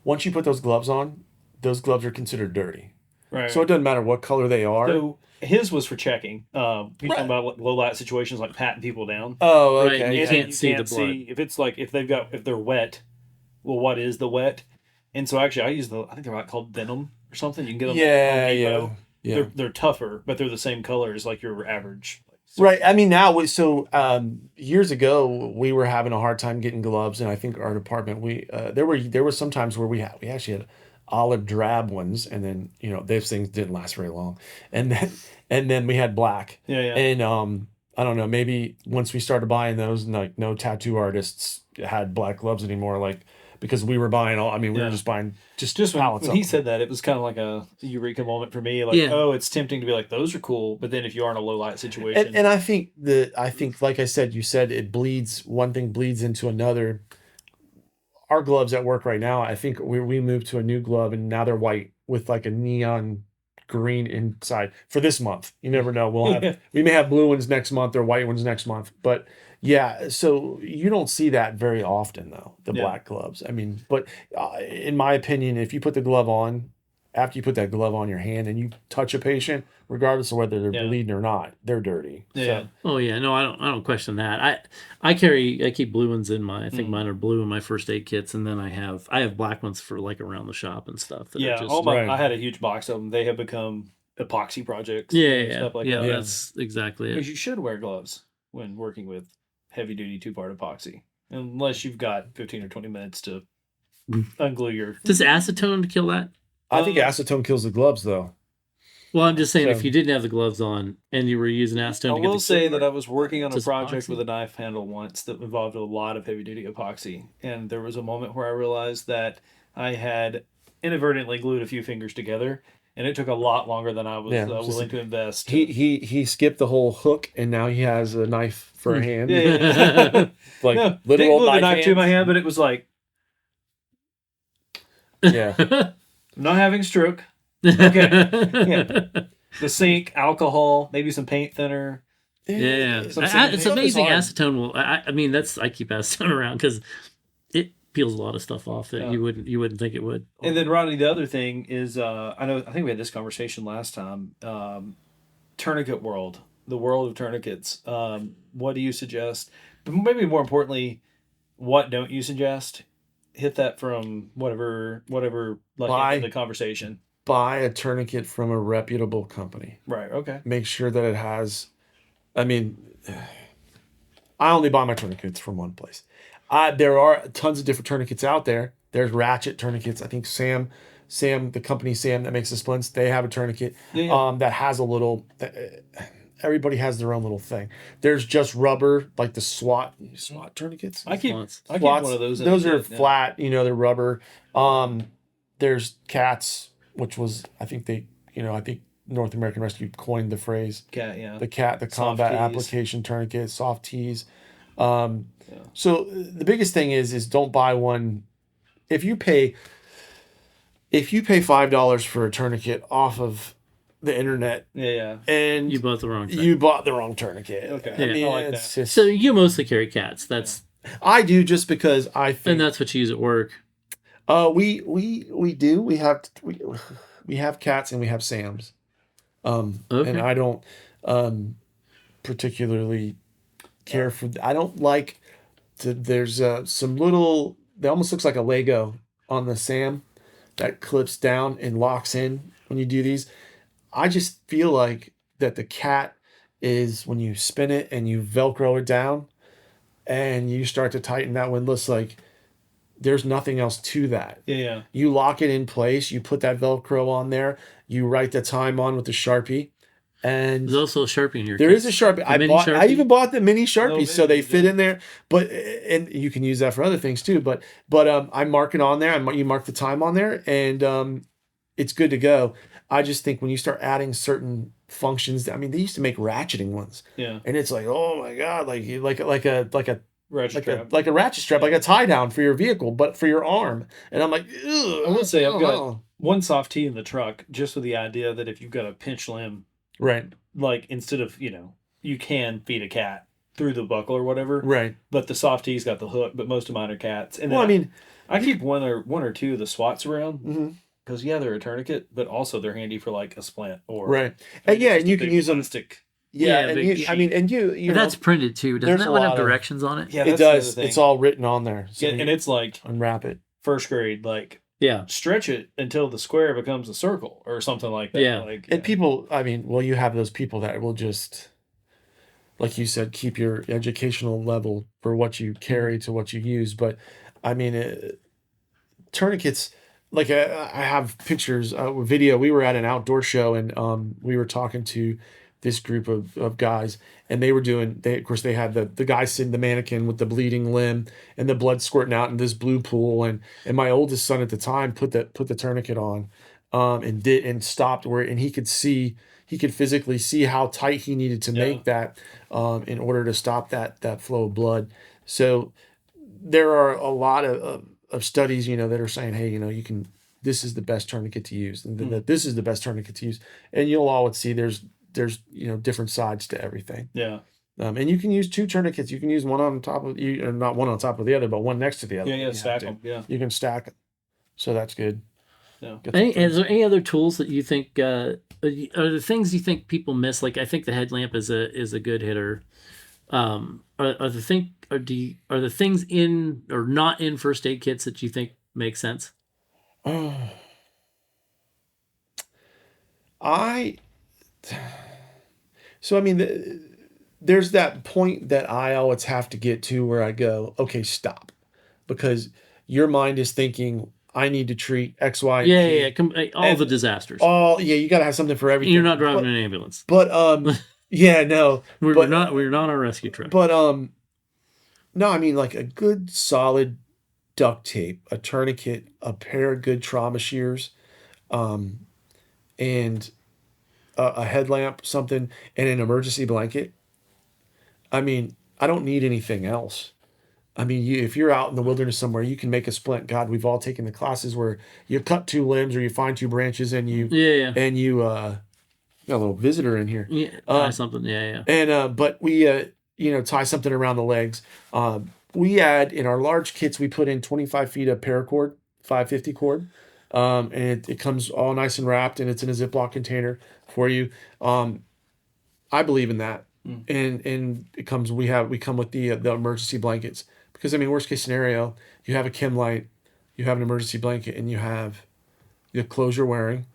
once you put those gloves on, those gloves are considered dirty. Right. So it doesn't matter what color they are. So his was for checking. You're talking about low light situations like patting people down. Oh, okay. Right, you can't see the blood. If it's like if they're wet. Well, what is the wet? And so actually, I use I think they're called Venom or something. You can get them. Yeah. They're tougher, but they're the same color as like your average. Right. I mean, now years ago we were having a hard time getting gloves, and I think our department there were some times where we actually had olive drab ones, and then those things didn't last very long, and then we had black. Yeah. And I don't know, maybe once we started buying those, like no tattoo artists had black gloves anymore, like. Because we were buying we were just buying just pallets. When he said that, it was kind of like a eureka moment for me. Like, it's tempting to be like, those are cool, but then if you are in a low light situation, and I think like I said, you said it bleeds. One thing bleeds into another. Our gloves at work right now, I think we moved to a new glove, and now they're white with like a neon green inside for this month. You never know. We may have blue ones next month or white ones next month, but. Yeah, so you don't see that very often, though, the black gloves. I mean, but in my opinion, if you put the glove on, after you put that glove on your hand and you touch a patient, regardless of whether they're bleeding or not, they're dirty. Yeah. So. Oh yeah, no, I don't question that. I keep blue ones in I think mine are blue in my first aid kits, and then I have black ones for like around the shop and stuff. I had a huge box of them. They have become epoxy projects. Stuff like that. That's exactly it. Because you should wear gloves when working with heavy duty 2-part epoxy, unless you've got 15 or 20 minutes to unglue your. Does acetone kill that? I think acetone kills the gloves, though. Well, I'm just saying, if you didn't have the gloves on and you were using acetone, I will say that I was working on a project with a knife handle once that involved a lot of heavy duty epoxy, and there was a moment where I realized that I had inadvertently glued a few fingers together, and it took a lot longer than I was willing to invest. He skipped the whole hook, and now he has a knife for a hand. Yeah. Like no, literal didn't glue the knife knife to my hand, but it was like, yeah. I'm not having a stroke. Okay. Yeah. The sink, alcohol, maybe some paint thinner. Yeah. It's amazing. Acetone will. I mean, I keep acetone around because it peels a lot of stuff off that you wouldn't think it would. And then Rodney, the other thing is, I think we had this conversation last time. Tourniquet world, the world of tourniquets. What do you suggest? But maybe more importantly, what don't you suggest? Hit that from whatever like the conversation. Buy a tourniquet from a reputable company. Right. Okay. Make sure that it has. I mean, I only buy my tourniquets from one place. There are tons of different tourniquets out there. There's Ratchet tourniquets. I think Sam, the company Sam that makes the splints, they have a tourniquet that has a little. Everybody has their own little thing. There's just rubber, like the SWAT tourniquets. I keep SWATs. one of those. Those are flat, they're rubber. There's CATs, which was I think North American Rescue coined the phrase. CAT, yeah. The combat application tourniquet, soft tees. So the biggest thing is don't buy one. If you pay $5 for a tourniquet off of the internet, and you bought the wrong thing. You bought the wrong tourniquet. Okay, I mean, I like it's that. just, So you mostly carry cats. That's I do just because I think, and that's what you use at work. We do. We have cats and we have Sams. Okay. And I don't particularly care for. I don't like. There's some little. It almost looks like a Lego on the Sam that clips down and locks in when you do these. I just feel like that the cat is when you spin it and you Velcro it down, and you start to tighten that windlass, like there's nothing else to that. Yeah. You lock it in place. You put that Velcro on there. You write the time on with the Sharpie. And there's also a Sharpie in here. There is a Sharpie. I even bought the mini Sharpies, so they fit in there. But and you can use that for other things too. But I mark it on there. You mark the time on there, and it's good to go. I just think when you start adding certain functions, I mean, they used to make ratcheting ones. Yeah. And it's like, oh my god, like a ratchet strap. Like a ratchet strap, like a tie down for your vehicle, but for your arm. And I'm like, ugh, I would say I've got one soft tee in the truck, just with the idea that if you've got a pinch limb, right, like instead of you can feed a cat through the buckle or whatever, right, but the soft tee's got the hook, but most of mine are cats. And well, I keep one or two of the SWATs around. Mm-hmm. Because they're a tourniquet, but also they're handy for like a splint or right. And and you can use them. Yeah, and that's printed too. Doesn't that one have directions on it? Yeah, it does. It's all written on there. So and it's like unwrap it. First grade, like stretch it until the square becomes a circle or something like that. Yeah, and people. You have those people that will just, like you said, keep your educational level for what you carry to what you use. But tourniquets. Like I have pictures, video. We were at an outdoor show, and we were talking to this group of guys, and they were doing. Of course, they had the guy sitting the mannequin with the bleeding limb and the blood squirting out in this blue pool, and my oldest son at the time put the tourniquet on, and stopped and he could physically see how tight he needed to make that, in order to stop that flow of blood. So there are a lot of studies, that are saying, hey, this is the best tourniquet to use, and that this is the best tourniquet to use, and you'll always see there's different sides to everything. Yeah. And you can use two tourniquets. You can use one on top of you, or not one on top of the other, but one next to the other. Yeah, stack them. Yeah, you can stack them, so that's good. Yeah. Is there any other tools that you think are the things you think people miss? Like I think the headlamp is a good hitter. Are the things in or not in first aid kits that you think make sense? There's that point that I always have to get to where I go, okay, stop, because your mind is thinking, I need to treat X, Y, all the disasters. You got to have something for everything. You're not driving an ambulance, but yeah, no, we're not on a rescue truck. But no, like a good solid duct tape, a tourniquet, a pair of good trauma shears, and and a headlamp, something, and an emergency blanket. I mean, I don't need anything else. I mean, if you're out in the wilderness somewhere, you can make a splint. God, we've all taken the classes where you cut 2 limbs or you find 2 branches and you got a little visitor in here. Yeah, something. Yeah. And but we tie something around the legs. We add in our large kits, we put in 25 feet of paracord, 550 cord. And it comes all nice and wrapped, and it's in a Ziploc container for you. I believe in that. And it comes. We come with the emergency blankets, because I mean, worst case scenario, you have a chem light, you have an emergency blanket, and you have the clothes you're wearing,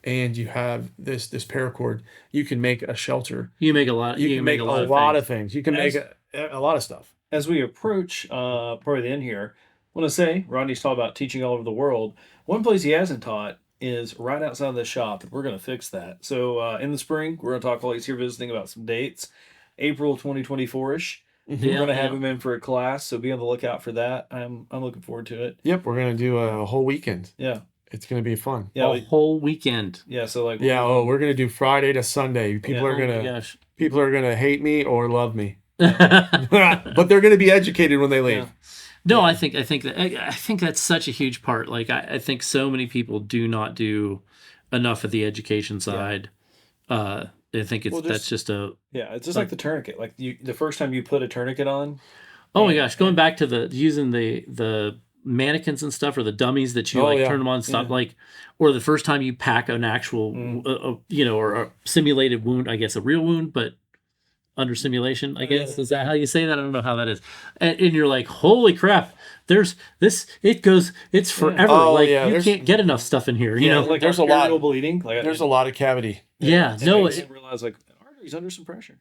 and you have this paracord. You can make a shelter. You make a lot. You can make a lot of things. You can make a lot of stuff. As we approach probably the end here, I want to say Rodney's talking about teaching all over the world. One place he hasn't taught is right outside of the shop. We're going to fix that. So in the spring, we're going to talk while he's here visiting about some dates. April 2024-ish. We're going to have him in for a class, so be on the lookout for that. I'm looking forward to it. Yep, we're going to do a whole weekend. Yeah. It's going to be fun. Yeah, a whole weekend. Yeah, so like we're going to do Friday to Sunday. People are going to hate me or love me. But they're going to be educated when they leave. Yeah. No, I think that's such a huge part. Like I think so many people do not do enough of the education side. I think that's just it's just like the tourniquet. Like the first time you put a tourniquet on. Oh my gosh, going back to using the mannequins and stuff, or the dummies that you turn them on and stop, or the first time you pack an actual or a simulated wound, I guess a real wound, but under simulation, I guess. Is that how you say that? I don't know how that is. And you're like, holy crap, there's this, it's forever. You can't get enough stuff in here. You know, like there's a lot of bleeding. There's a lot of cavity. Yeah. No, I didn't realize artery's under some pressure.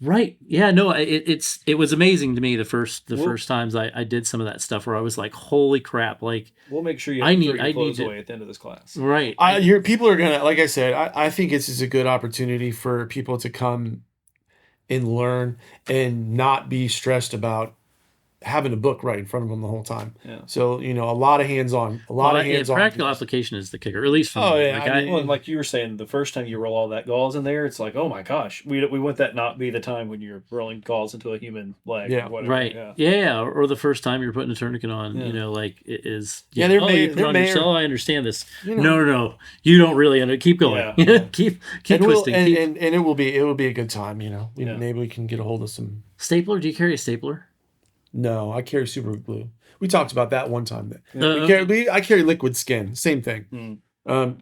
Right. Yeah, no, it was amazing to me the first times I did some of that stuff, where I was like, holy crap, like we'll make sure you throw your clothes away at the end of this class. Right. People are gonna, like I said, I think this is a good opportunity for people to come and learn and not be stressed about having a book right in front of them the whole time. Yeah. So, a lot of hands-on, practical application is the kicker, at least for me. Like like you were saying, the first time you roll all that gauze in there, it's like, oh my gosh, we want that not be the time when you're rolling gauze into a human leg. Yeah. Or whatever. Right. Yeah. Or the first time you're putting a tourniquet on, like it is. Yeah. You put on yourself. I understand this. No. You don't really. Keep going. Yeah. keep twisting. And it will be a good time. Maybe we can get a hold of some stapler. Do you carry a stapler? No, I carry super glue. We talked about that one time. I carry liquid skin. Same thing. I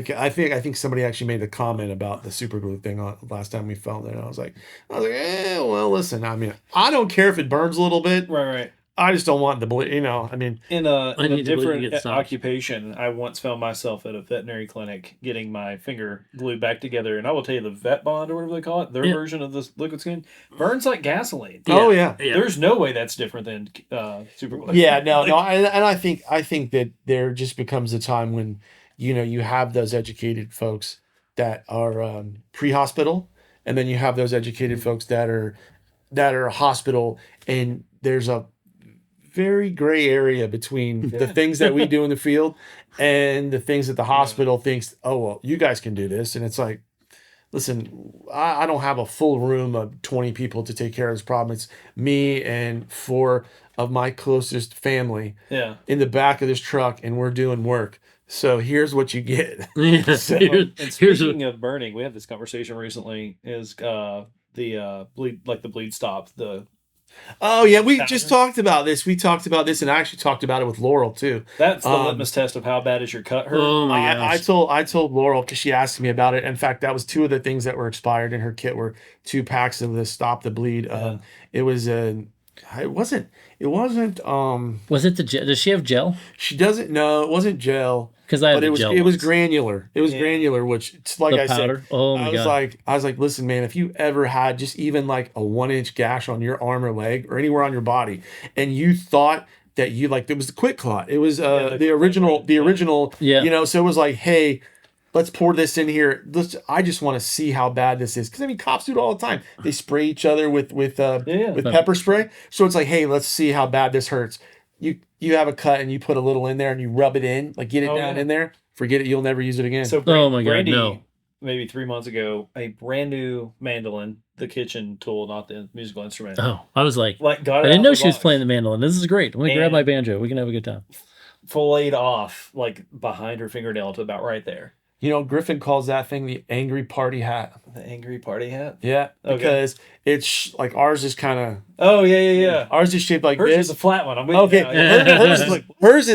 think somebody actually made a comment about the super glue thing last time we filmed it. And I was like, well, listen. I mean, I don't care if it burns a little bit. Right. I just don't want the bleed. I mean, in a different occupation, I once found myself at a veterinary clinic getting my finger glued back together, and I will tell you, the vet bond or whatever they call it, their version of this liquid skin burns like gasoline. Yeah. Oh yeah. There's no way that's different than super glue. Yeah, no, and I think that there just becomes a time when you have those educated folks that are pre-hospital, and then you have those educated folks that are hospital, and there's a very gray area between the things that we do in the field and the things that the hospital thinks, oh, well, you guys can do this. And it's like, listen, I don't have a full room of 20 people to take care of this problem. It's me and 4 of my closest family in the back of this truck, and we're doing work. So here's what you get. And speaking of burning, we had this conversation recently, is the bleed stop, Oh yeah, we just talked about this. We talked about this, and I actually talked about it with Laurel too. That's the litmus test of how bad is your cut hurt. Oh my gosh! I told Laurel, because she asked me about it. In fact, that was 2 of the things that were expired in her kit were 2 packs of the Stop the Bleed. It was it wasn't. Was it the gel? Does she have gel? She doesn't. No, it wasn't gel. Because it was granular. It was granular, which, like the I powder. said, Oh my God. I was like, listen, man, if you ever had just even like a 1-inch gash on your arm or leg or anywhere on your body, and you thought that it was the quick clot. It was the original. Yeah. So it was like, hey, let's pour this in here. I just want to see how bad this is, because cops do it all the time. They spray each other with pepper spray. So it's like, hey, let's see how bad this hurts. you have a cut and you put a little in there and you rub it in, like get it down in there. Forget it. You'll never use it again. So Oh my God, Brandy, no. maybe 3 months ago, a brand new mandolin, the kitchen tool, not the musical instrument. Oh, I was like Got it I out didn't of know the she was box, playing the mandolin. This is great. I'm gonna grab And- my banjo. We can have a good time. filleted off like behind her fingernail to about right there. You know, Griffin calls that thing the angry party hat. The angry party hat. Yeah, Okay. because it's like ours is kind of Oh yeah. ours is shaped like Hers this. is a flat one. I'm with Okay, you now, yeah. hers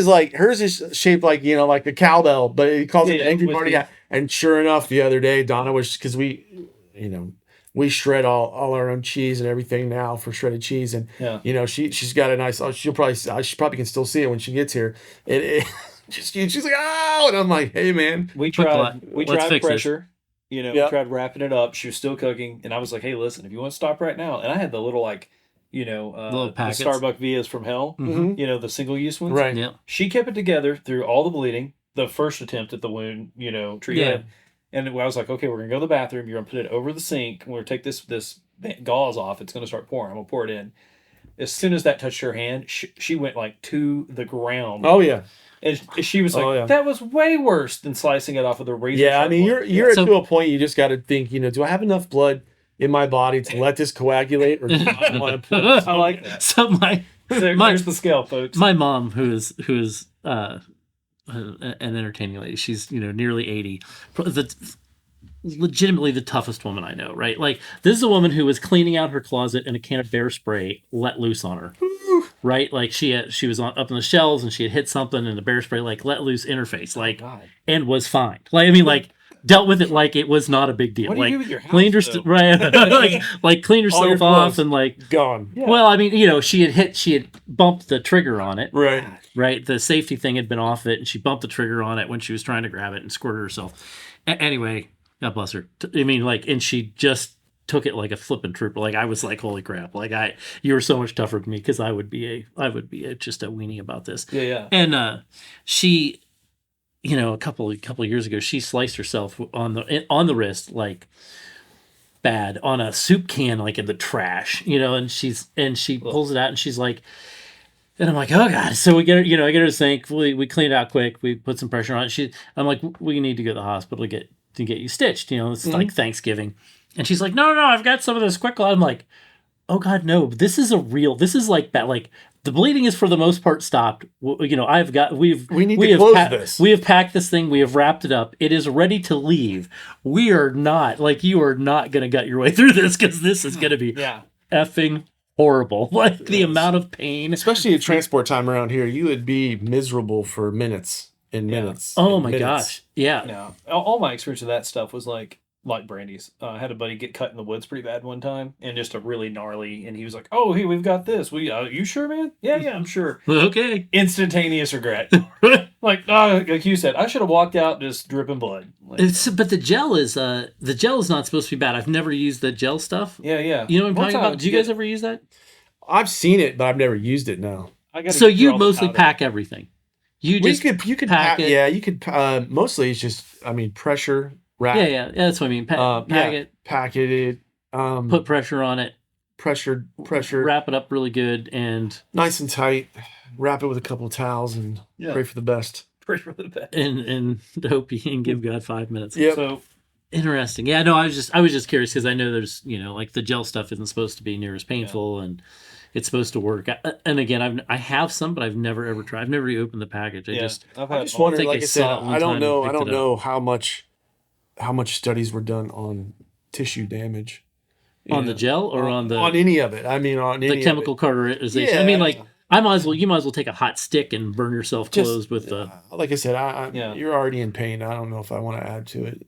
is shaped like like a cowbell, but he calls it Yeah, the angry with party the- hat. And sure enough, the other day, Donna was because we shred all our own cheese and everything now for shredded cheese, and Yeah. she's got a nice. She probably can still see it when she gets here. She's like, oh, and I'm like, hey man, We Quick tried lot. Let's fix pressure. You know, Yeah. we tried wrapping it up. She was still cooking, and I was like, "Hey, listen, if you want to stop right now," and I had the little Little the packets. Starbucks Vias from hell. Mhm. You know, the single use ones. right? Yeah. She kept it together through all the bleeding. The first attempt at the wound, treatment. And I was like, okay, we're gonna go to the bathroom. You're gonna put it over the sink. We're gonna take this gauze off. It's gonna start pouring. I'm gonna pour it in. As soon as that touched her hand, she went like to the ground. Oh yeah, And she was like, Oh, yeah. that was way worse than slicing it off with a razor. yeah. I sharp mean, blade. you're So- to a point you just got to think. Do I have enough blood in my body to let this coagulate, or do I want to? I like that. So There's the scale, folks. my mom, who is an entertaining lady, she's nearly 80, legitimately the toughest woman I know, right? Like, this is a woman who was cleaning out her closet and a can of bear spray let loose on her, right? Like she was up in the shelves and she had hit something and the bear spray like let loose in her face, like, God. and was fine. Like, I mean, like, dealt with it like it was not a big deal. What do you Like, do with your house, cleaned her though? right, like cleaned All your herself off clothes. and like. Gone. Yeah. Well, I mean, she had bumped the trigger on it, Right. right? The safety thing had been off it, and she bumped the trigger on it when she was trying to grab it and squirted herself. Anyway, God bless her. I mean, like, and she just took it like a flippin' trooper. Like, I was like, holy crap! Like, you were so much tougher than me because I would be just a weenie about this. Yeah. And she, a couple of years ago, she sliced herself on the wrist, like, bad, on a soup can, like in the trash, and she pulls it out and she's like, and I'm like, oh God. So we get her, I get her to sink. We clean it out quick. We put some pressure on it. I'm like, we need to go to the hospital to get you stitched. It's like Thanksgiving. And she's like, no, I've got some of this quick. I'm like, oh God, no, this is like that. Like, the bleeding is for the most part stopped. We need to close this. We have packed this thing. We have wrapped it up. It is ready to leave. We are not, like, you are not going to gut your way through this because this is going to be effing horrible. Like, the amount of pain. Especially at transport time around here, you would be miserable for minutes and minutes. Oh and my minutes. gosh. Yeah. No, all my experience of that stuff was like Brandy's. I had a buddy get cut in the woods pretty bad one time, and just a really gnarly. And he was like, "Oh, hey, we've got this. You sure, man? Yeah, I'm sure." Okay. Instantaneous regret. Like you said, I should have walked out just dripping blood. Like, But the gel is not supposed to be bad. I've never used the gel stuff. yeah. You know what I'm One talking time about? Do you guys ever use that? I've seen it, but I've never used it. No. So you mostly pack everything. You just you could pack it. Yeah, you could. Mostly, it's just pressure wrap. Yeah, that's what I mean. Pack it, packet it. put pressure on it, pressure, wrap it up really good, and nice and tight. Wrap it with a couple of towels and pray for the best. Pray for the best. and hope you can give God 5 minutes. Yep. So Interesting. Yeah, no, I was just curious because I know there's like the gel stuff isn't supposed to be near as painful and it's supposed to work. And again, I have some, but I've never ever tried. I've never even opened the package. I just I just wonder, think like I I said, saw it one I don't time know. and I picked don't it up. know how much studies were done on tissue damage. On the gel or on any of it. I mean, on any the chemical cauterization. I Yeah. mean, like you might as well take a hot stick and burn yourself closed with the. Like I said, you're already in pain. I don't know if I want to add to it.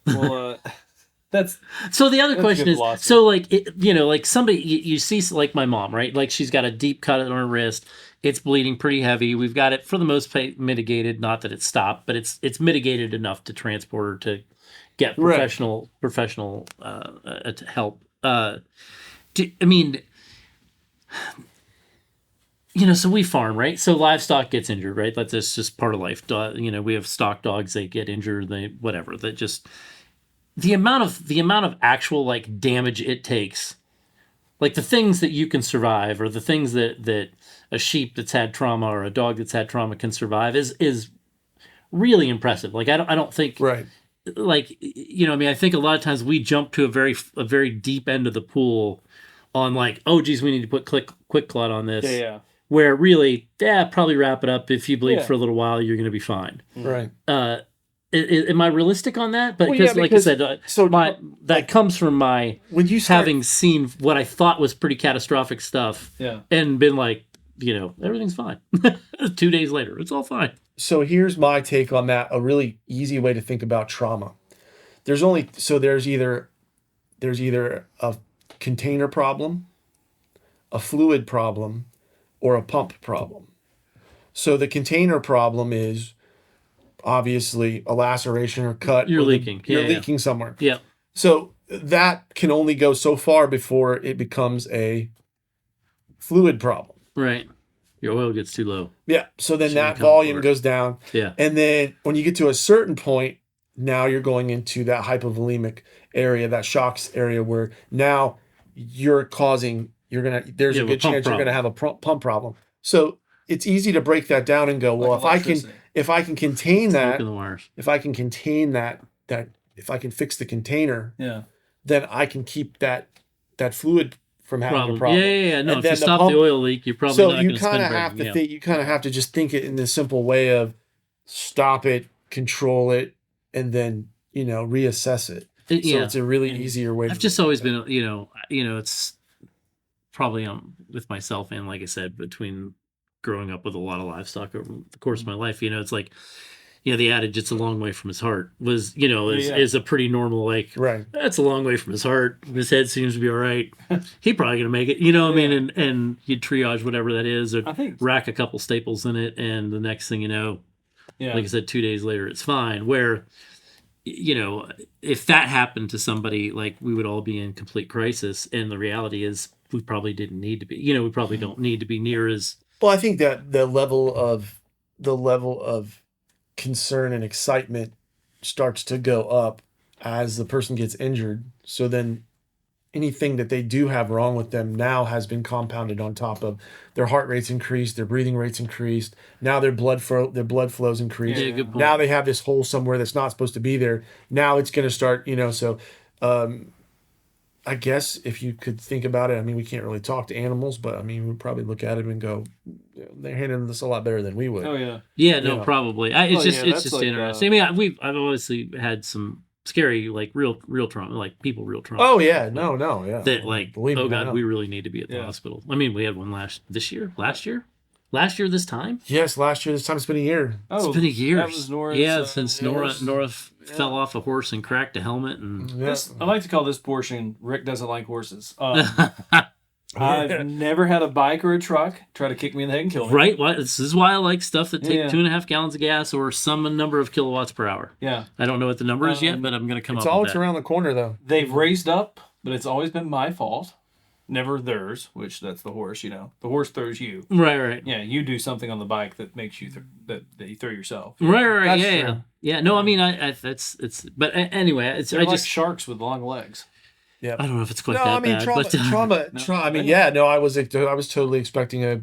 well, that's So the other question good is, philosophy. so like like somebody you see like my mom, right? Like she's got a deep cut on her wrist. It's bleeding pretty heavy. We've got it for the most part mitigated. Not that it's stopped, but it's mitigated enough to transport her to get professional help. So we farm, right? So livestock gets injured, right? That's just part of life. We have stock dogs. They get injured. That just the amount of actual like damage it takes like the things that you can survive, or the things that a sheep that's had trauma or a dog that's had trauma can survive is really impressive. Like I don't think Right. like, I mean, I think a lot of times we jump to a very deep end of the pool on like, oh geez, we need to put quick clot on this. Yeah. Where really, probably wrap it up. If you bleed Yeah. for a little while, you're going to be fine. Right. Am I realistic on that? But Well, yeah, like I said, that comes from my When you start, having seen what I thought was pretty catastrophic stuff, Yeah. and been like, everything's fine. 2 days later, it's all fine. so here's my take on that. A really easy way to think about trauma. There's either a container problem, a fluid problem, or a pump problem. So the container problem is obviously a laceration or cut. You're or leaking. You're Yeah. leaking somewhere. Yeah. So that can only go so far before it becomes a fluid problem. Right. Your oil gets too low. Yeah. So then Shouldn't that come volume for it. goes down. Yeah. And then when you get to a certain point, now you're going into that hypovolemic area, that shocks area, where now there's a have a good pump chance you're going to have a pump problem. So it's easy to break that down and go, well, Like electricity. if I can contain that, Smoking the wires. if I can contain that if I can fix the container, Yeah. then I can keep that fluid from having a Problem. problem. Yeah. No, And if then you the stop pump- the oil leak, you're probably So not you going to kind spin of have breaking. to think. You kind of have to just think it in this simple way of stop it, control it, and then reassess it. So it's a really easier way. I've just always been, it's probably with myself, and like I said, between growing up with a lot of livestock over the course of my life, it's like, the adage, it's a long way from his heart was, is a pretty normal, like, right. that's a long way from his heart. His head seems to be all right. He probably going to make it, what I mean? And you'd triage whatever that is, or I think. rack a couple staples in it. And the next thing you know, Yeah. like I said, 2 days later, it's fine. Where, if that happened to somebody, like, we would all be in complete crisis. And the reality is we probably didn't need to be, we probably don't need to be near as. Well, I think that the level of concern and excitement starts to go up as the person gets injured. So then anything that they do have wrong with them now has been compounded on top of their heart rates increased, their breathing rates increased. Now their blood flows increased. Yeah, good point. Now they have this hole somewhere that's not supposed to be there. Now it's going to start, so I guess if you could think about it, I mean, we can't really talk to animals, but I mean, we'd probably look at it and go, they're handling this a lot better than we would. Oh yeah. Yeah, no, Yeah. probably. It's just like, interesting. I mean, I've obviously had some scary, like real trauma, like people real trauma. Oh yeah, no, yeah. That like, Believe me, oh I god, know. we really need to be at the Yeah. hospital. I mean, we had one last year this time. Yes, last year this time it's been a year. Oh, It's been a year. That was Nora's, Yeah, since Nora Nora's- fell off a horse and cracked a helmet, and Yeah. I like to call this portion Rick doesn't like horses. I've never had a bike or a truck try to kick me in the head and kill me. right. Well, this is why I like stuff that take Yeah. 2.5 gallons of gas or some number of kilowatts per hour. Yeah. I don't know what the number is yet, but I'm going to come It's up all with it's that. around the corner though. They've raised up, but it's always been my fault. Never theirs, which that's the horse, The horse throws you. Right. Yeah, you do something on the bike that makes you that you throw yourself. Right. That's Yeah. true. Yeah. No, I mean, it's. But anyway, it's. They're I like just. sharks with long legs. Yeah. I don't know if it's quite No, that I mean bad, trauma. but Trauma. I mean, yeah. No, I was totally expecting a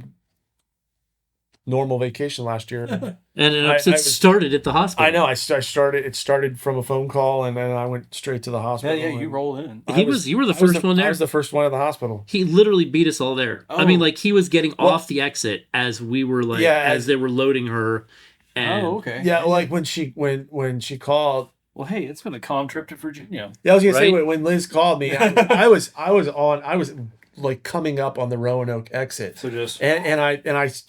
normal vacation last year. and it I started at the hospital. I know. It started from a phone call, and then I went straight to the hospital. Yeah, you and rolled in. You were the first one there. I was the first one at the hospital. He literally beat us all there. I Oh. mean, like he was getting off the exit as we were like, Yeah, as they were loading her. And Oh, okay. Yeah, like when she called. Well, hey, it's been a calm trip to Virginia. Yeah, I was gonna say Right? when Liz called me, I was like coming up on the Roanoke exit. So just And I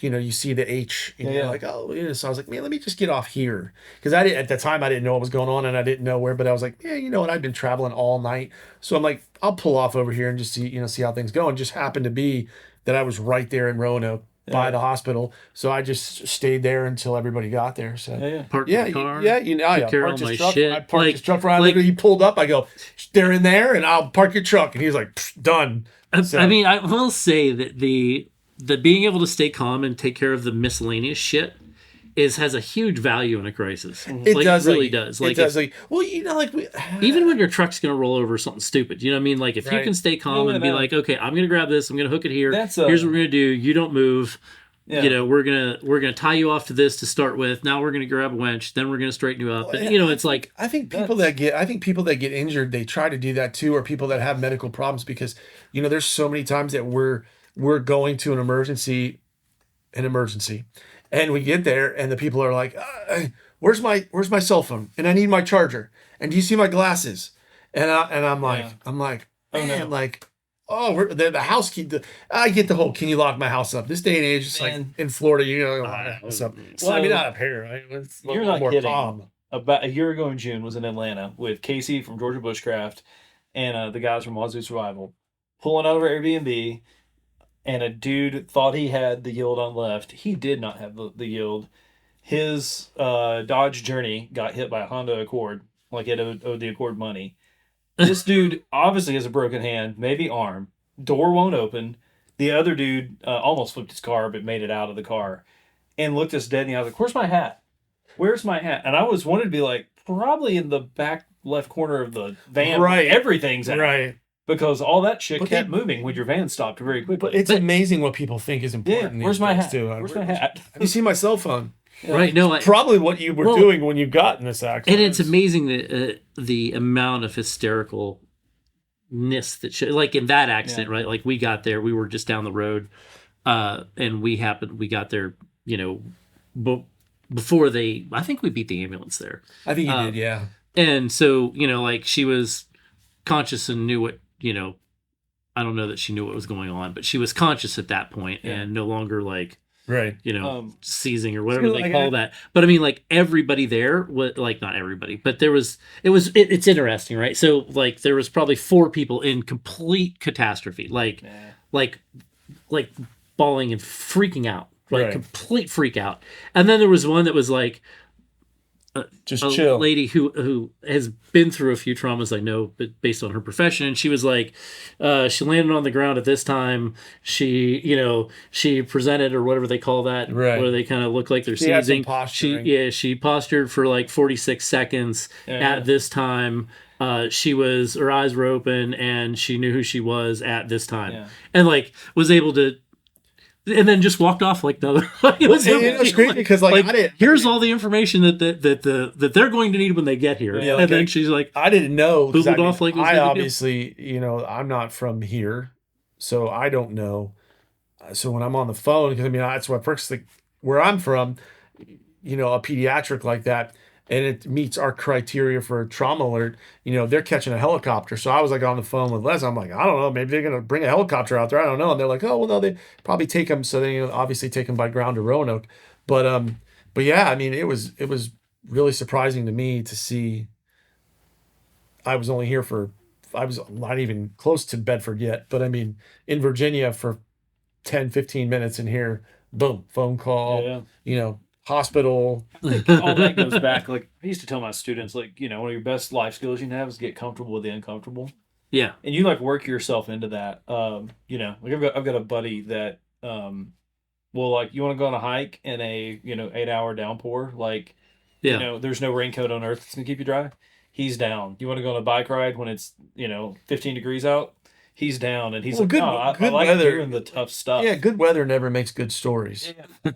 you see the H, and Yeah, you're yeah. like, oh, yeah. So I was like, man, let me just get off here, because at the time I didn't know what was going on, and I didn't know where, but I was like, yeah, you know what, I've been traveling all night, so I'm like, I'll pull off over here and just see how things go, and just happened to be that I was right there in Roanoke by the hospital, so I just stayed there until everybody got there. So yeah. parked yeah, the car. I took care of parked all his my truck. shit. I parked Like- his truck right. like- He pulled up. I go, they're in there, and I'll park your truck. And he's like, done. So- I mean, I will say that the being able to stay calm and take care of the miscellaneous shit has a huge value in a crisis. It does. It really does. Like, it does. Like, well, you know, like even when your truck's going to roll over something stupid, you know what I mean? Like if you can stay calm and be like, okay, I'm going to grab this, I'm going to hook it here. Here's what we're going to do. You don't move. Yeah. You know, we're gonna tie you off to this to start with. Now we're gonna grab a winch. Then we're gonna straighten you up. And, you know, it's like I think people that get injured, they try to do that too, or people that have medical problems, because you know there's so many times that we're going to an emergency, and we get there and the people are like, where's my cell phone? And I need my charger. And do you see my glasses? And I'm like, oh no, like. Oh, we're the house key. I get the whole. Can you lock my house up? This day and age, it's like in Florida, you know, house up. Well, I mean, not up here. Right? It's you're not kidding. Calm. About a year ago in June, was in Atlanta with Casey from Georgia Bushcraft and the guys from Wazoo Survival, pulling out of our Airbnb, and a dude thought he had the yield on left. He did not have the yield. His Dodge Journey got hit by a Honda Accord, like it owed the Accord money. This dude obviously has a broken hand, maybe arm. Door won't open. The other dude almost flipped his car, but made it out of the car. And looked us dead in the eye. Like, where's my hat? Where's my hat? And I wanted to be like, probably in the back left corner of the van. Right. Everything's out. Right. Because all that shit kept moving when your van stopped very quickly. But it's amazing what people think is important. Yeah, where's my hat? Too. Where's my hat? Have you seen my cell phone? Yeah. Right. No, probably what you were doing when you got in this accident. And it's amazing the amount of hystericalness that like in that accident, right? Like we got there, we were just down the road, and we got there, you know, before I think we beat the ambulance there. I think you did, yeah. And so, you know, like she was conscious and knew what, you know, I don't know that she knew what was going on, but she was conscious at that point and no longer like. Right. You know, seizing or whatever they call that. But I mean, like everybody there was like, not everybody, but it's interesting, right? So like there was probably 4 people in complete catastrophe, like bawling and freaking out, like complete freak out. And then there was one that was like, just a chill lady who has been through a few traumas, I know, but based on her profession. And she was like, she landed on the ground at this time. She presented, or whatever they call that, where they kind of look like they're seizing. She postured for like 46 seconds at this time. Her eyes were open and she knew who she was at this time, and like was able to. And then just walked off like the. It was great because like here's all the information that they're going to need when they get here. Yeah, and then she's like, I didn't know. Boobled off like I obviously, you know, I'm not from here, so I don't know. So when I'm on the phone, because I mean that's what first like where I'm from, you know, a pediatric like that. And it meets our criteria for a trauma alert, you know, they're catching a helicopter. So I was like on the phone with Les. I'm like, I don't know, maybe they're going to bring a helicopter out there. I don't know. And they're like, oh, well, no, they probably take them. So they obviously take them by ground to Roanoke. But yeah, I mean, it was really surprising to me to see. I was not even close to Bedford yet, but I mean, in Virginia for 10, 15 minutes in here, boom, phone call, you know, hospital. I think all that goes back. Like I used to tell my students, like, you know, one of your best life skills you can have is get comfortable with the uncomfortable. Yeah. And you like work yourself into that. You know, like I've got a buddy that well, like you want to go on a hike in a, you know, 8-hour downpour, like you know, there's no raincoat on earth that's gonna keep you dry. He's down. You want to go on a bike ride when it's, you know, 15 degrees out? He's down, and he's like, I like weather. doing the tough stuff. Yeah, good weather never makes good stories. Yeah.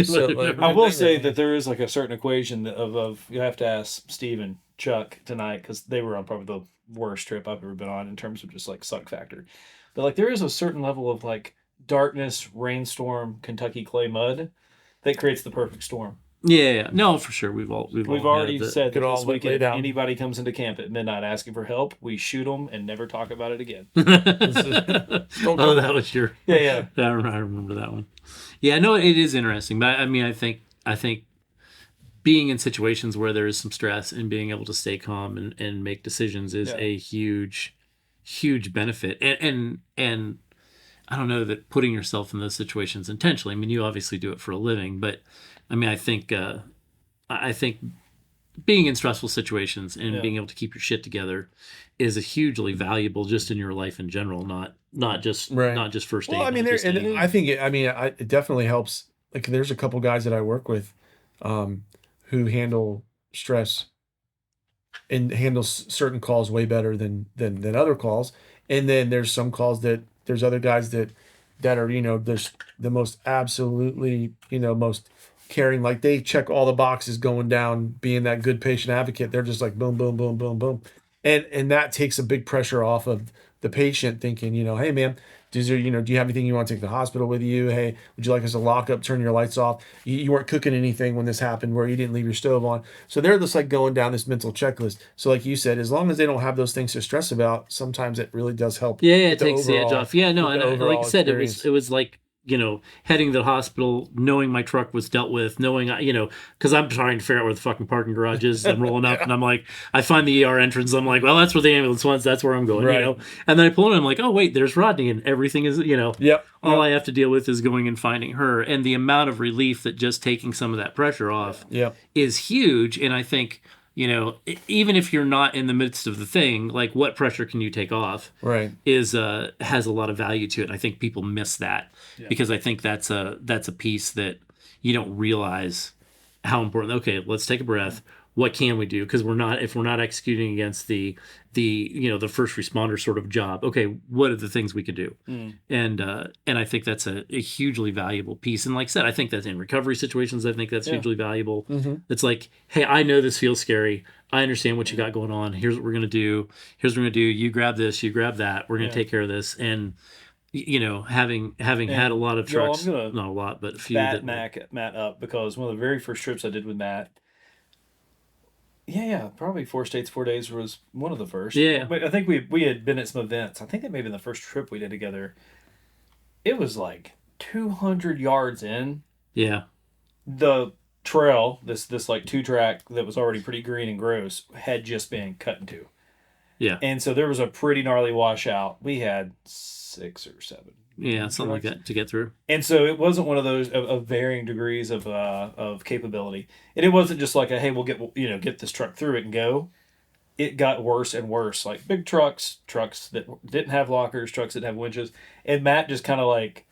So, like, I will say that there is like a certain equation of you have to ask Steve and Chuck tonight because they were on probably the worst trip I've ever been on in terms of just like suck factor. But like there is a certain level of like darkness, rainstorm, Kentucky clay mud that creates the perfect storm. Yeah, no, for sure. We've already said that this weekend, if anybody comes into camp at midnight asking for help, we shoot them and never talk about it again. That was your... Yeah. I remember that one. Yeah, no, it is interesting. But I mean, I think being in situations where there is some stress and being able to stay calm and make decisions is a huge, huge benefit. And I don't know that putting yourself in those situations intentionally. I mean, you obviously do it for a living, but I mean, I think being in stressful situations and being able to keep your shit together is a hugely valuable just in your life in general, not just first aid. Well, I mean, it definitely helps. Like, there's a couple guys that I work with who handle stress and handle certain calls way better than other calls. And then there's some calls that there's other guys that are, there's the most absolutely, most caring, like they check all the boxes going down, being that good patient advocate. They're just like boom, boom, boom, boom, boom. And that takes a big pressure off of the patient thinking, hey man, do you have anything you want to take to the hospital with you? Hey, would you like us to lock up, turn your lights off? You weren't cooking anything when this happened where you didn't leave your stove on. So they're just like going down this mental checklist. So like you said, as long as they don't have those things to stress about, sometimes it really does help. Yeah, it takes the edge off. Yeah, no, and like I said, experience. it was like, heading to the hospital, knowing my truck was dealt with, knowing, because I'm trying to figure out where the fucking parking garage is. I'm rolling up and I'm like, I find the ER entrance. I'm like, well, that's where the ambulance wants. That's where I'm going, right. And then I pull in, I'm like, oh, wait, there's Rodney. And everything is, Yep. all I have to deal with is going and finding her. And the amount of relief that just taking some of that pressure off is huge. And I think, even if you're not in the midst of the thing, like what pressure can you take off? Right. Has a lot of value to it. I think people miss that because I think that's a piece that you don't realize how important. Okay, let's take a breath. What can we do? Because if we're not executing against the first responder sort of job. Okay, what are the things we could do? And I think that's a hugely valuable piece. And like I said, I think that's in recovery situations. I think that's hugely valuable. Mm-hmm. It's like, hey, I know this feels scary. I understand what you got going on. Here's what we're gonna do. Here's what we're gonna do. You grab this. You grab that. We're gonna take care of this. And having had a lot of trucks, not a lot, but a few. Matt up because one of the very first trips I did with Matt. Yeah, probably 4 states, 4 days was one of the first. Yeah. But I think we had been at some events. I think that may have been the first trip we did together. It was like 200 yards in. Yeah. The trail, this like 2-track that was already pretty green and gross, had just been cut in two. Yeah. And so there was a pretty gnarly washout. We had 6 or 7. Yeah, something like that to get through. And so it wasn't one of those of varying degrees of capability. And it wasn't just like hey, we'll get this truck through it and go. It got worse and worse. Like big trucks that didn't have lockers, trucks that didn't have winches. And Matt just kind of like,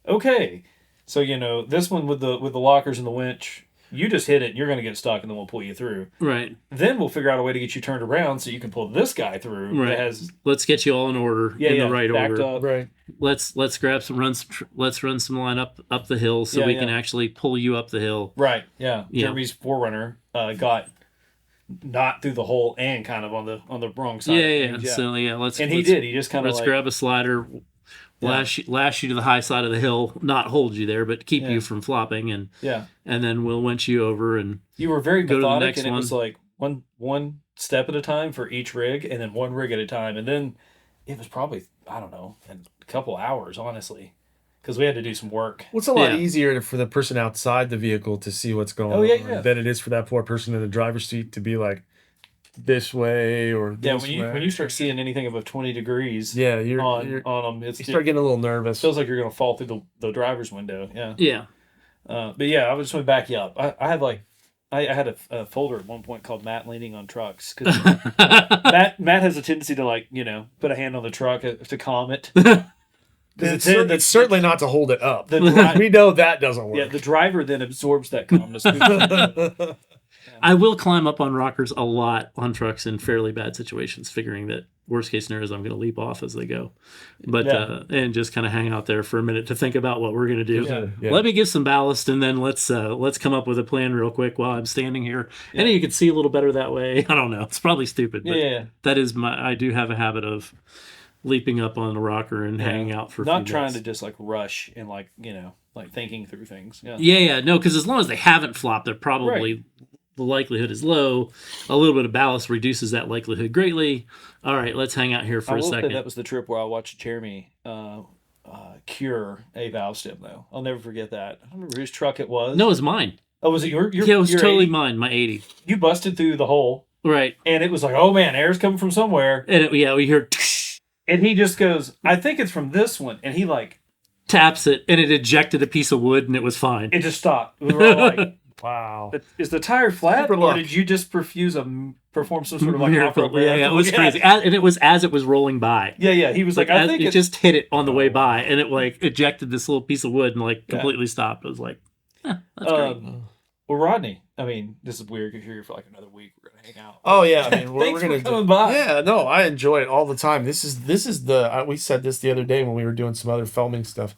okay, so this one with the lockers and the winch, you just hit it and you're going to get stuck and then we'll pull you through. Right. Then we'll figure out a way to get you turned around so you can pull this guy through. Right. Let's get you all in order, the right order. Up. Right. Let's run some line up the hill so we can actually pull you up the hill. Right. Yeah. Jeremy's Forerunner got not through the hole and kind of on the wrong side. Yeah. So he did. He just kind of grab a slider. Lash you to the high side of the hill, not hold you there, but keep you from flopping, and then we'll winch you over. And you were very methodic, and it was like one step at a time for each rig, and then one rig at a time, and then it was probably a couple hours, honestly, because we had to do some work. Well, it's a lot easier for the person outside the vehicle to see what's going on than it is for that poor person in the driver's seat to be like, this way or this way. When you start seeing anything above 20 degrees you're on them, you start getting a little nervous. Feels like you're going to fall through the driver's window. Yeah. But I was just going to back you up. I had a folder at one point called Matt Leaning on Trucks. Cause Matt has a tendency to put a hand on the truck to calm it. It's certainly not to hold it up. We know that doesn't work. Yeah, the driver then absorbs that calmness. I will climb up on rockers a lot on trucks in fairly bad situations, figuring that worst case scenario is I'm going to leap off as they go. But and just kind of hang out there for a minute to think about what we're going to do. Yeah. Let me give some ballast, and then let's come up with a plan real quick while I'm standing here. And you can see a little better that way. I don't know. It's probably stupid, but that is I do have a habit of leaping up on a rocker and hanging out for a few minutes. Not trying to just rush and thinking through things. No, because as long as they haven't flopped, they're probably the likelihood is low. A little bit of ballast reduces that likelihood greatly. All right, let's hang out here for a second. That was the trip where I watched Jeremy cure a valve stem, though. I'll never forget that. I don't remember whose truck it was. No, it was mine. Oh, was it your it was totally 80? Mine, my 80. You busted through the hole. Right. And it was like, oh man, air's coming from somewhere. And we hear... And he just goes, I think it's from this one. And he taps it, and it ejected a piece of wood, and it was fine. It just stopped. We were all like, wow. Is the tire flat, or did you just perform some sort of miracle? Yeah, it was crazy. And it was as it was rolling by. Yeah. He was like I think it just hit it on the way by, and it ejected this little piece of wood and completely stopped. It was like, that's great. Well, Rodney, I mean, this is weird because you're here for like another week. We're gonna hang out. Oh yeah, I mean, Thanks we're gonna for coming by. Yeah, no, I enjoy it all the time. This is the we said this the other day when we were doing some other filming stuff.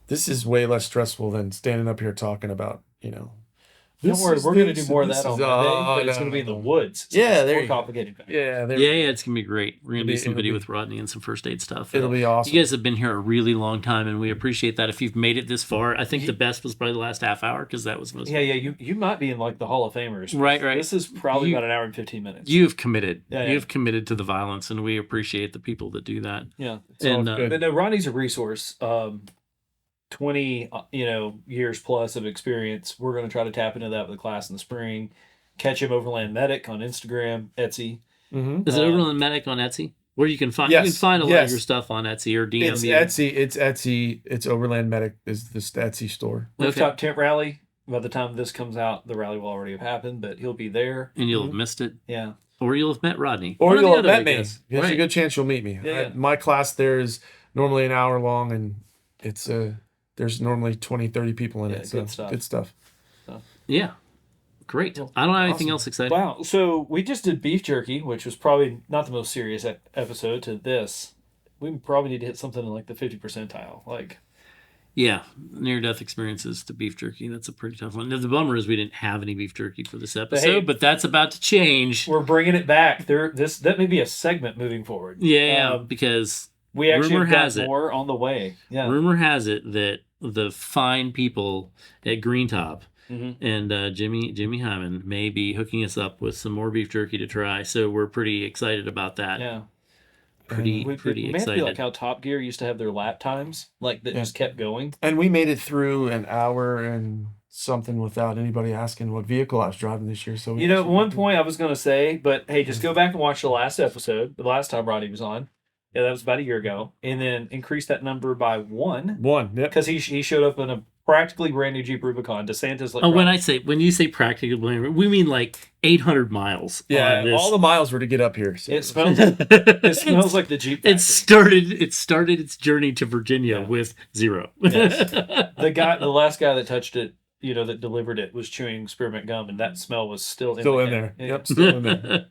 This is way less stressful than standing up here talking about, Don't worry, we're going to do more of that on Monday, but it's going to be in the woods. So Yeah, it's there more you go. complicated. Yeah, Yeah, it's gonna be great. We're gonna do some it'll video be- with Rodney and some first aid stuff. it'll be awesome. You guys have been here a really long time, and we appreciate that. If you've made it this far, I think the best was probably the last half hour because that was most. Yeah, you might be in like the Hall of Famers. Right. This is probably You- about an hour and 15 minutes. You've committed. Yeah. You've committed to the violence, and we appreciate the people that do that. Yeah. And good. But no, Ronnie's a resource. 20 years plus of experience. We're going to try to tap into that with the class in the spring. Catch him Overland Medic on Instagram, Etsy. Mm-hmm. is it Overland Medic on Etsy? Where you can find Yes, you can find a lot yes. of your stuff on Etsy or DM It's me. Etsy. It's Overland Medic is the Etsy store. Rooftop Tent Rally. By the time this comes out, the rally will already have happened, but he'll be there. and you'll have missed it, Yeah. or you'll have met Rodney, Or One you'll the have other, met I me. guess. There's a Right. good chance you'll meet me. Yeah. My class there is normally an hour long, and it's there's normally 20, 30 people in Yeah, it. So good stuff. Yeah, great. I don't have anything else exciting. Wow. So we just did beef jerky, which was probably not the most serious episode to this. We probably need to hit something in like the 50 percentile. Like, Yeah, near-death experiences to beef jerky. That's a pretty tough one. Now, the bummer is we didn't have any beef jerky for this episode, but that's about to change. we're bringing it back. That may be a segment moving forward. Yeah, because We actually rumor have got has it. more on the way. Yeah. rumor has it that the fine people at Green Top Mhm. and Jimmy Hyman may be hooking us up with some more beef jerky to try. So we're pretty excited about that. Yeah. Pretty We may have to be excited. like how Top Gear used to have their lap times, like that just kept going. And we made it through an hour and something without anybody asking what vehicle I was driving this year. So You know, at one point I was going to say, but hey, just go back and watch the last episode, the last time Rodney was on. Yeah, that was about a year ago. And then increase that number by one Yep. because he showed up in a practically brand new Jeep Rubicon. DeSantis like, Oh, when you say practically, we mean like 800 miles. Yeah, on this. all the miles were to get up here. So. it smells like the Jeep factory. It started its journey to Virginia with 0. Yes. The last guy that touched it, that delivered it was chewing spearmint gum, and that smell was still in there. Yeah. Yep, still in there.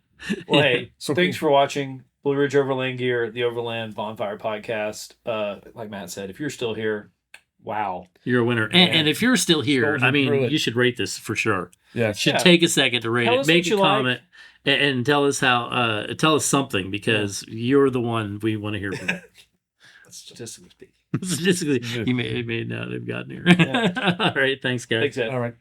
Well, hey, So thanks cool. for watching Blue Ridge Overland Gear, the Overland Bonfire Podcast. Like Matt said, if you're still here, wow. You're a winner. And if you're still here, Soldier I mean, through it. you should rate this for sure. Yeah. Should Yeah. take a second to rate Tell it, us make what a you like. comment, and tell us tell us something because you're the one we want to hear from. Statistically speaking. Statistically, you may not have gotten here. All right, thanks, guys. Thanks, Ed. All right.